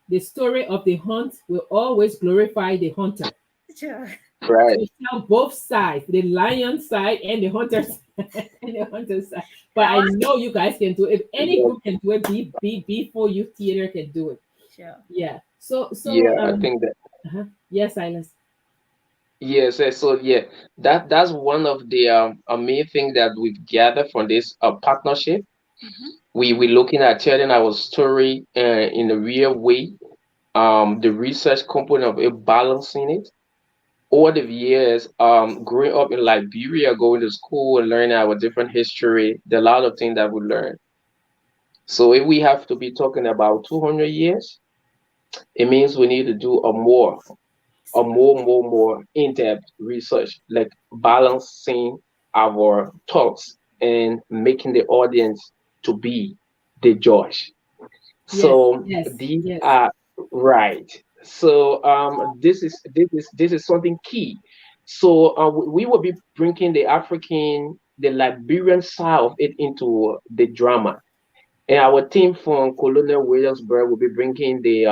the story of the hunt will always glorify the hunter. Sure. right. So tell both sides, the lion side and the hunter side, and the hunter side. But Yeah, I know you guys can do it. If any Yeah, group can do it, B4YT Theater can do it. sure. Yeah. So yeah, I think that yes, Silas. yes. So yeah, that's one of the main thing that we've gathered from this partnership. Mhm. We looking at telling our story in a real way. The research component of it, balancing it over the years, growing up in Liberia, going to school and learning our different history, there are a lot of things that we learn. So if we have to be talking about 200 years, it means we need to do a more. a more in-depth research, like balancing our thoughts and making the audience to be the judge. Yes, So yes, these yes. are right. So this is something key. So we will be bringing the Liberian side of it into the drama, and our team from Colonial Williamsburg will be bringing the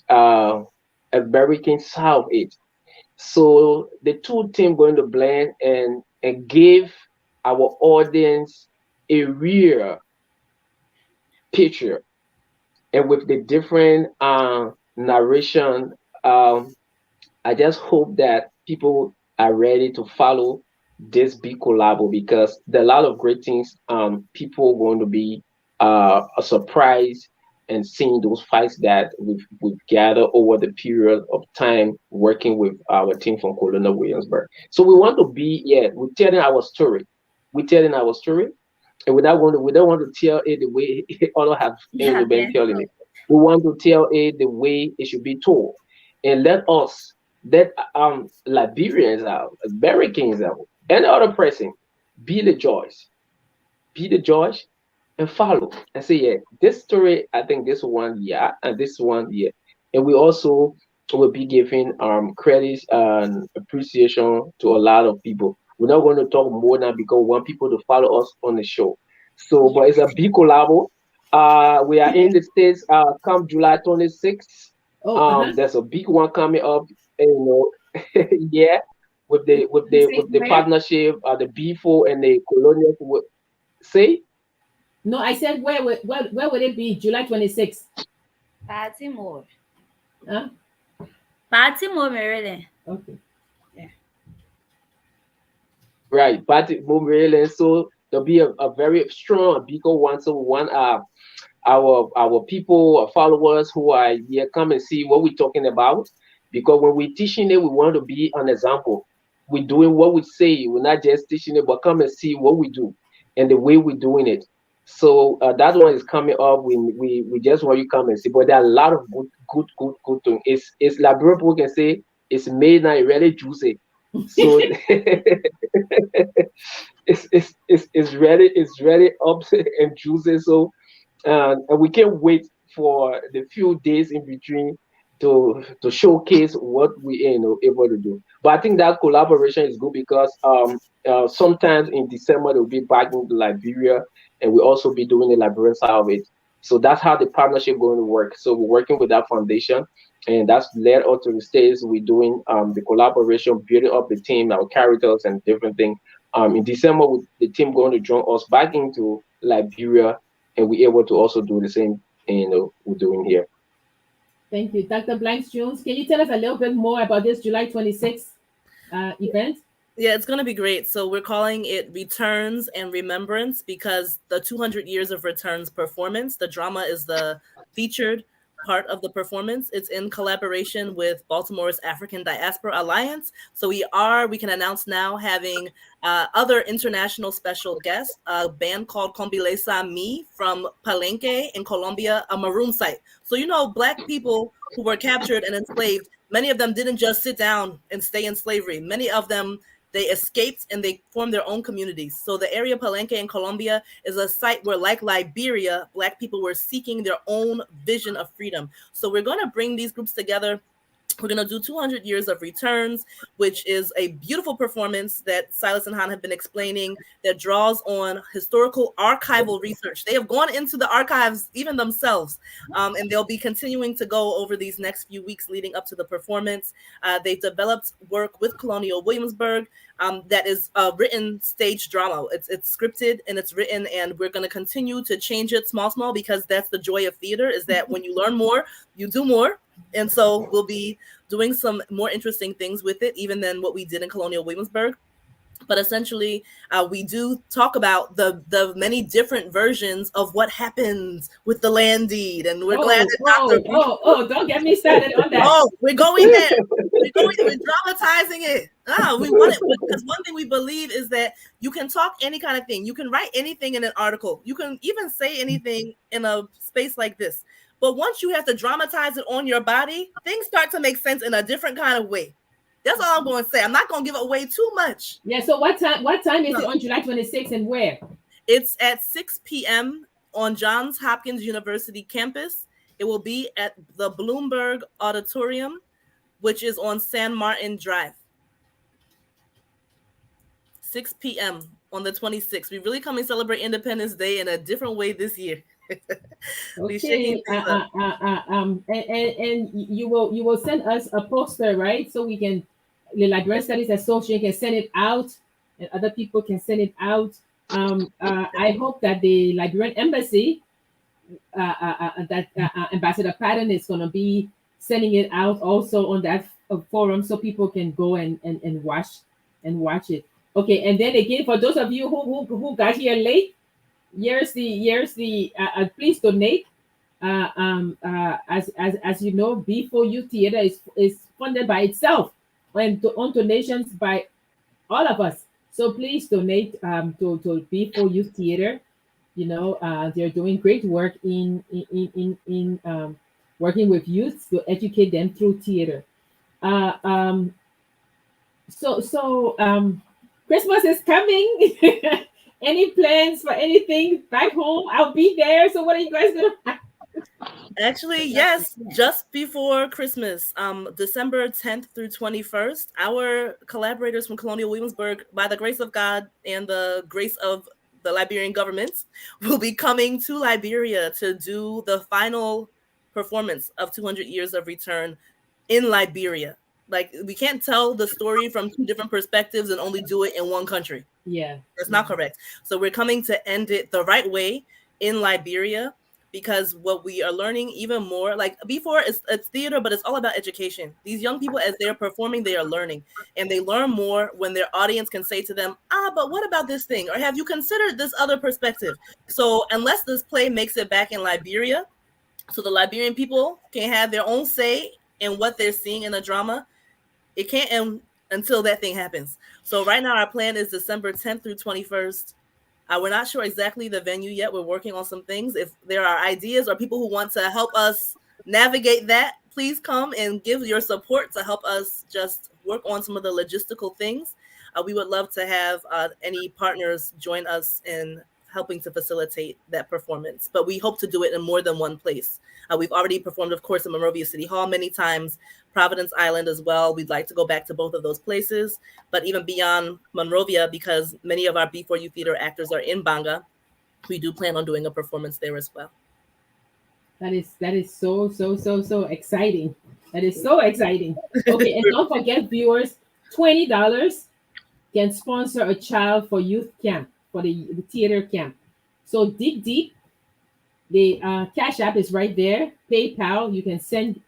uh American side of it. So the two team going to blend and give our audience a real picture, and with the different narration. um I just hope that people are ready to follow this big collabo, because there are a lot of great things. People going to be a surprise and seeing those fights that we've gathered over the period of time working with our team from Colonel Williamsburg. So we want to be, yeah, we're telling our story. We're telling our story, and we don't want to tell it the way other have Yeah, been then telling so it. We want to tell it the way it should be told, and let Liberians out, Americans out, and other person be the judge, and follow and say, yeah, this story, I think this one, yeah, and this one, yeah. And we also will be giving credits and appreciation to a lot of people. We're not going to talk more now because we want people to follow us on the show. So, yeah. but it's a big collabo. We are in the States come July 26th. Oh, uh-huh. There's a big one coming up, and, yeah, You say with the where? partnership, the B4 and the Colonial. Say, No, I said where would it be? July 26th. Baltimore. Huh? Baltimore, Maryland. Okay. Yeah. right, Patrick Mumbrele. So there'll be a very strong, a bigger one. So we want our people, our followers who are here, come and see what we're talking about. Because when we're teaching it, we want to be an example. We're doing what we say. We're not just teaching it, but come and see what we do and the way we're doing it. So that one is coming up. We just want you to come and see. But there are a lot of good things. It's like people can say it's made now really juicy. So it's really up and juicy. So and we can't wait for the few days in between to showcase what we able to do. But I think that collaboration is good because sometimes in December they'll be back in Liberia, and we also be doing the Liberian side of it. So that's how the partnership going to work. So we're working with that foundation, and that's led us to the states. We're doing the collaboration, building up the team, our characters, and different things. In December, the team going to join us back into Liberia, and we're able to also do the same, we're doing here. Thank you. Dr. Blanks Jones, can you tell us a little bit more about this July 26th event? Yeah, it's going to be great. So we're calling it Returns and Remembrance because the 200 Years of Returns performance, the drama is the featured part of the performance. It's in collaboration with Baltimore's African Diaspora Alliance. So we can announce now, having other international special guests, a band called Combilesa Mi from Palenque in Colombia, a maroon site. So, Black people who were captured and enslaved, many of them didn't just sit down and stay in slavery. Many of them, they escaped and they formed their own communities. So the area Palenque in Colombia is a site where, like Liberia, Black people were seeking their own vision of freedom. So we're going to bring these groups together. We're going to do 200 Years of Returns, which is a beautiful performance that Silas and Han have been explaining, that draws on historical archival research. They have gone into the archives even themselves, and they'll be continuing to go over these next few weeks leading up to the performance. They've developed work with Colonial Williamsburg that is a written stage drama. It's scripted and it's written, and we're going to continue to change it small, because that's the joy of theater, is that when you learn more, you do more. And so we'll be doing some more interesting things with it, even than what we did in Colonial Williamsburg. But essentially, we do talk about the many different versions of what happens with the land deed, and we're glad Oh, that oh, Dr. oh, oh, don't get me started on that. Oh, we're going there. We're dramatizing it. We want it because one thing we believe is that you can talk any kind of thing. You can write anything in an article. You can even say anything in a space like this. But once you have to dramatize it on your body, things start to make sense in a different kind of way. That's all I'm going to say. I'm not going to give away too much. Yeah, so what time is it on July 26th and where? It's at 6 p.m. on Johns Hopkins University campus. It will be at the Bloomberg Auditorium, which is on San Martin Drive. 6 p.m. on the 26th. We really come and celebrate Independence Day in a different way this year. We're shaking Okay. things up. And you will send us a poster, right? So we can, the Librarian Studies Association can send it out, and other people can send it out. I hope that the Liberian Embassy, Ambassador Patton is going to be sending it out also on that forum, so people can go and watch it. Okay, and then again, for those of you who got here late, please donate. As you know, B4U Theater is funded by itself and on donations by all of us. So please donate to B4U Theater. They're doing great work in working with youth to educate them through theater. Uh, um, so Christmas is coming. Any plans for anything back home? I'll be there. So what are you guys gonna? Actually, yes, just before Christmas, December 10th through 21st, our collaborators from Colonial Williamsburg, by the grace of God and the grace of the Liberian government, will be coming to Liberia to do the final performance of 200 Years of Return in Liberia. Like, we can't tell the story from two different perspectives and only do it in one country. Yeah, that's not correct. So we're coming to end it the right way in Liberia, because what we are learning even more, like before, it's theater, but it's all about education. These young people, as they're performing, they are learning, and they learn more when their audience can say to them, but what about this thing? Or have you considered this other perspective? So unless this play makes it back in Liberia, so the Liberian people can have their own say in what they're seeing in the drama, it can't end until that thing happens. So right now our plan is December 10th through 21st. We're not sure exactly the venue yet. We're working on some things. If there are ideas or people who want to help us navigate that, please come and give your support to help us just work on some of the logistical things. We would love to have any partners join us in helping to facilitate that performance. But we hope to do it in more than one place. We've already performed, of course, in Monrovia City Hall many times, Providence Island as well. We'd like to go back to both of those places, but even beyond Monrovia, because many of our B4U theater actors are in Banga, we do plan on doing a performance there as well. That is so exciting. That is so exciting. Okay, and don't forget, viewers, $20 can sponsor a child for youth camp, for the theater camp. So dig deep. The Cash App is right there. PayPal, you can send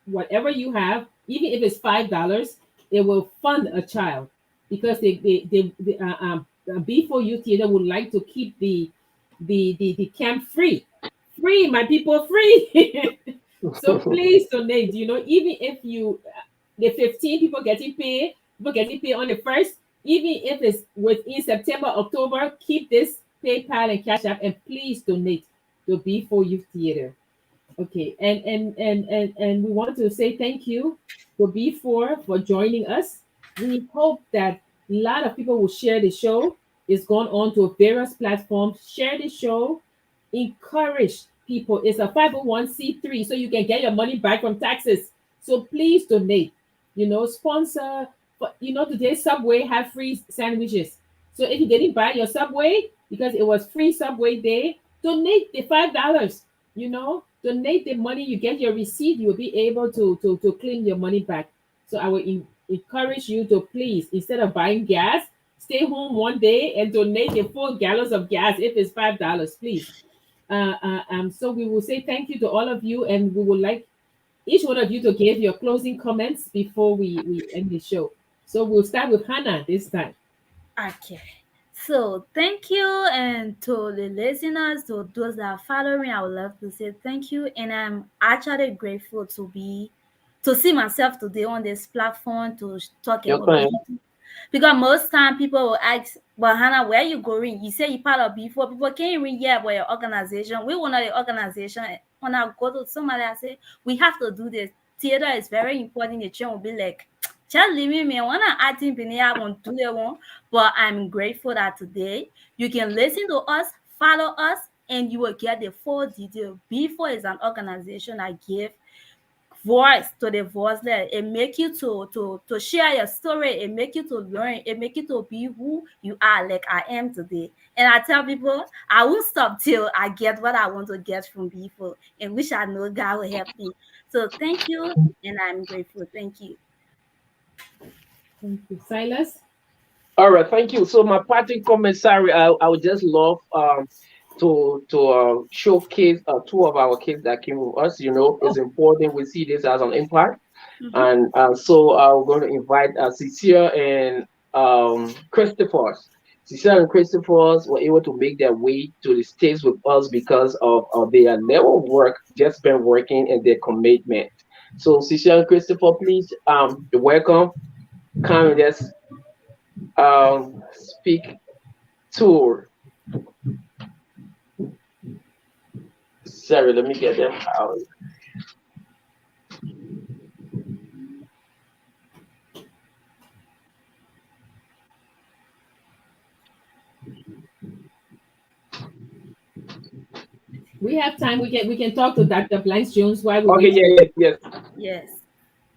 whatever you have, even if it's $5, it will fund a child, because B4U Theater would like to keep the camp free. Free, my people, free. So please donate. Even if the 15 people getting paid on the first, even if it's within September, October, keep this PayPal and Cash App, and please donate to B4U Theater. Okay, and we want to say thank you to B4 for joining us. We hope that a lot of people will share the show. It's gone on to various platforms. Share the show, encourage people. It's a 501c3, so you can get your money back from taxes. So please donate. Sponsor. Today Subway have free sandwiches. So if you didn't buy your Subway because it was free Subway day, donate the $5. Donate the money. You get your receipt. You will be able to claim your money back. So I will encourage you to please, instead of buying gas, stay home one day and donate the full gallons of gas if it's $5, please. So we will say thank you to all of you, and we would like each one of you to give your closing comments before we end the show. So we'll start with Hannah this time. Okay. So thank you, and to the listeners, to those that are following, I would love to say thank you, and I'm actually grateful to see myself today on this platform to talk You're about going. beauty. Because most time people will ask, "Well, Hannah, where you going? You say you part of B4. People can't even hear about your organization. We want the organization. When I go to somebody, I say we have to do this. Theater is very important. The children will be like, just leave me. When I think I won't do that one, but I'm grateful that today you can listen to us, follow us, and you will get the full detail. B4 is an organization that give voice to the voiceless. It make you to share your story. It make you to learn. It make you to be who you are, like I am today. And I tell people I won't stop till I get what I want to get from people, and which I know God will help me. So thank you, and I'm grateful. Thank you. Thank you. Silas? All right, thank you. So my parting comment, sorry, I would just love to showcase two of our kids that came with us. You know, it's Oh, important we see this as an impact, Mhm. and so I'm going to invite Cecilia and Christopher. Cecilia and Christopher were able to make their way to the States with us because of their level of work, just been working and their commitment. So Cecilia and Christopher, please, you're welcome. Come and just speak tour. Sorry, let me get them out. we have time. We can talk to Dr. Blanche Jones while we Okay, wait. yeah, yes, yes. Yes.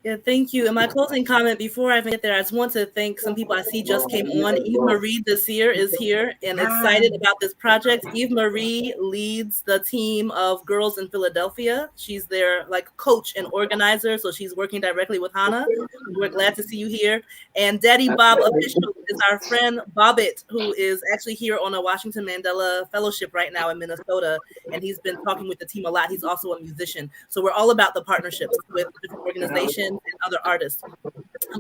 Yeah, thank you. And my closing comment before I even get there, I just want to thank some people I see just came on. Eve Marie Desir is here and Ah, excited about this project. Eve Marie leads the team of girls in Philadelphia. She's their like coach and organizer, so she's working directly with Hannah. We're glad to see you here. And Daddy Bob Official is our friend Bobbit, who is actually here on a Washington Mandela Fellowship right now in Minnesota, and he's been talking with the team a lot. He's also a musician, so we're all about the partnerships with different organizations and other artists.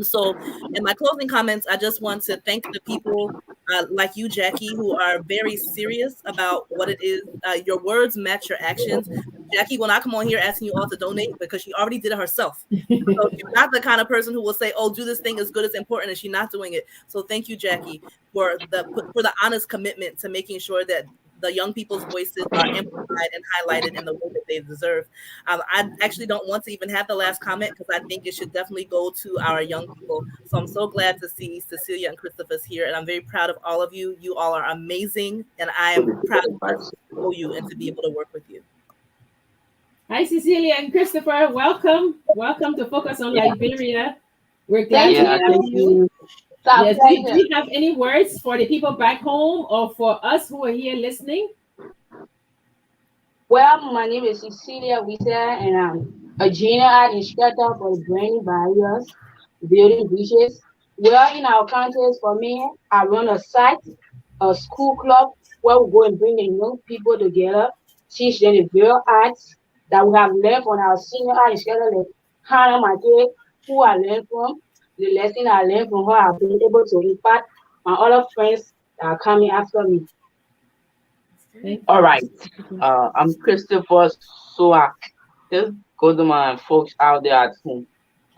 So, in my closing comments, I just want to thank the people like you, Jackie, who are very serious about what it is. Your words match your actions. Jackie will not come on here asking you all to donate because she already did it herself. So she's not the kind of person who will say, "Oh, do this thing as good as important," and she's not doing it. So thank you, Jackie, for the honest commitment to making sure that the young people's voices are amplified and highlighted in the way that they deserve. I actually don't want to even have the last comment because I think it should definitely go to our young people. So I'm so glad to see Cecilia and Christopher's here, and I'm very proud of all of you. You all are amazing, and I am proud to know you and to be able to work with you. hi, Cecilia and Christopher. Welcome. Welcome to Focus on Yeah, Liberia. We're glad thank to you. Yeah, have thank you. you. It's our Yes. Do pleasure. you have any words for the people back home or for us who are here listening? Well, my name is Cecilia Wisa, and I'm a junior art instructor for the Branding Barriers Building Bridges. Well, in our counties, for me, I run a site, a school club, where we go and bring the young people together, teach them the real arts that we have learned from our senior art instructor, like Hannah Mate, who I learned from. The lesson I learned from her, I've been able to impact my other friends that are coming after me. Thank All you. right. I'm Christopher. So I just go to my folks out there at home.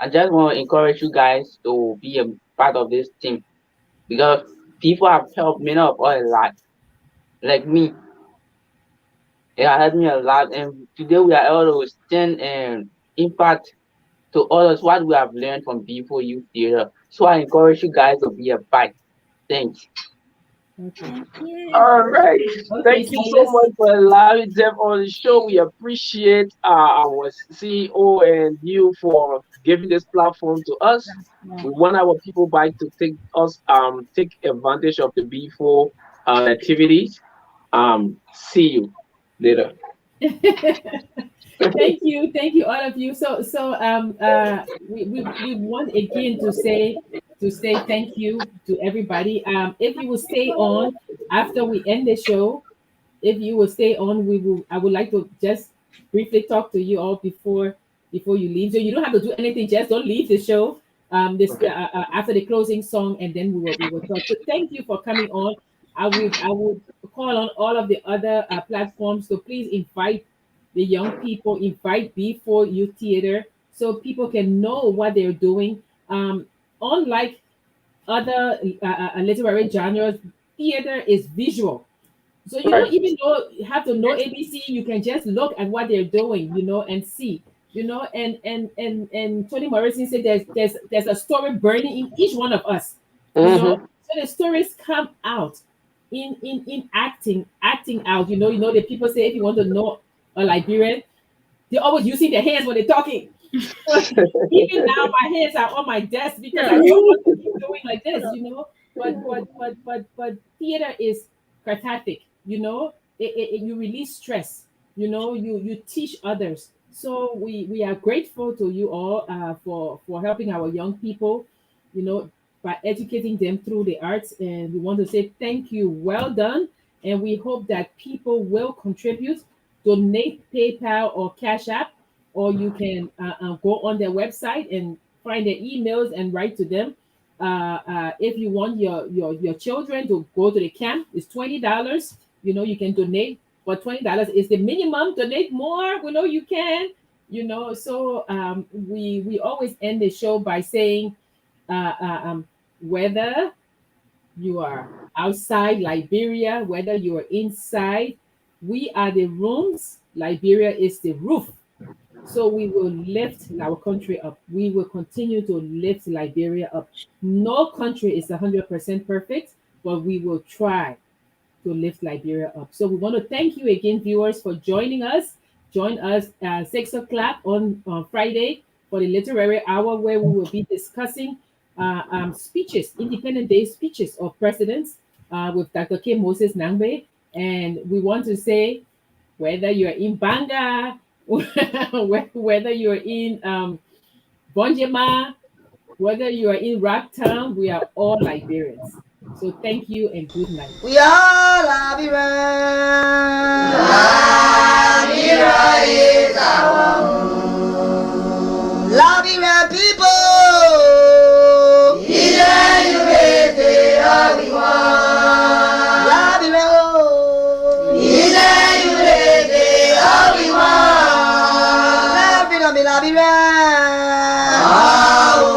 I just want to encourage you guys to be a part of this team because people have helped me up a lot. Like me, it has helped me a lot. And today we are able to stand and impact to others what we have learned from people youth theater. So I encourage you guys to be a part. Thanks. Okay. Thank you. All right. Okay, Thank you so Silas. much for allowing them on the show. We appreciate our CEO and you for giving this platform to us. Yeah. We want our people back to take advantage of the B4 activities. See you later. Thank you, all of you. We want again to say thank you to everybody. If you will stay on after we end the show, if you will stay on, I would like to just briefly talk to you all before you leave. So you don't have to do anything, just don't leave the show. this Okay. after the closing song, and then we will talk. So thank you for coming on. I would call on all of the other platforms to please invite the young people, invite B4U Theater, so people can know what they're doing. Unlike other literary genres, theater is visual. So you Right. don't even have to know ABC. You can just look at what they're doing, and see, and Toni Morrison said there's a story burning in each one of us, Mm-hmm. So the stories come out in acting out. The people say if you want to know a Liberian, they're always using their hands when they're talking. Even now, my hands are on my desk because I Yeah. don't want to keep doing like this. But theater is cathartic. You release stress. You teach others. So we are grateful to you all for helping our young people. By educating them through the arts, and we want to say thank you. Well done, and we hope that people will contribute, donate PayPal or Cash App, or you can go on their website and find their emails and write to them. If you want your children to go to the camp, it's $20. You can donate, but $20 is the minimum. Donate more. We know you can. So we always end the show by saying, whether you are outside Liberia, whether you are inside, we are the rooms. Liberia is the roof. So we will lift our country up. We will continue to lift Liberia up. No country is 100% perfect, but we will try to lift Liberia up. So we want to thank you again, viewers, for joining us. Join us at 6 o'clock on Friday for the Literary Hour, where we will be discussing speeches, Independent Day speeches of presidents with Dr. K. Moses Nangbe. And we want to say, whether you're in Banga, whether you're in Bonjema, whether you are in Rocktown, we are all Liberians. So thank you and good night. We are Liberian. Liberia is our home. Liberian people. Ilẹ̀ Yorùbá everyone. Liberia oh. Ilẹ̀ Yorùbá everyone. Liberia be Liberia. Oh,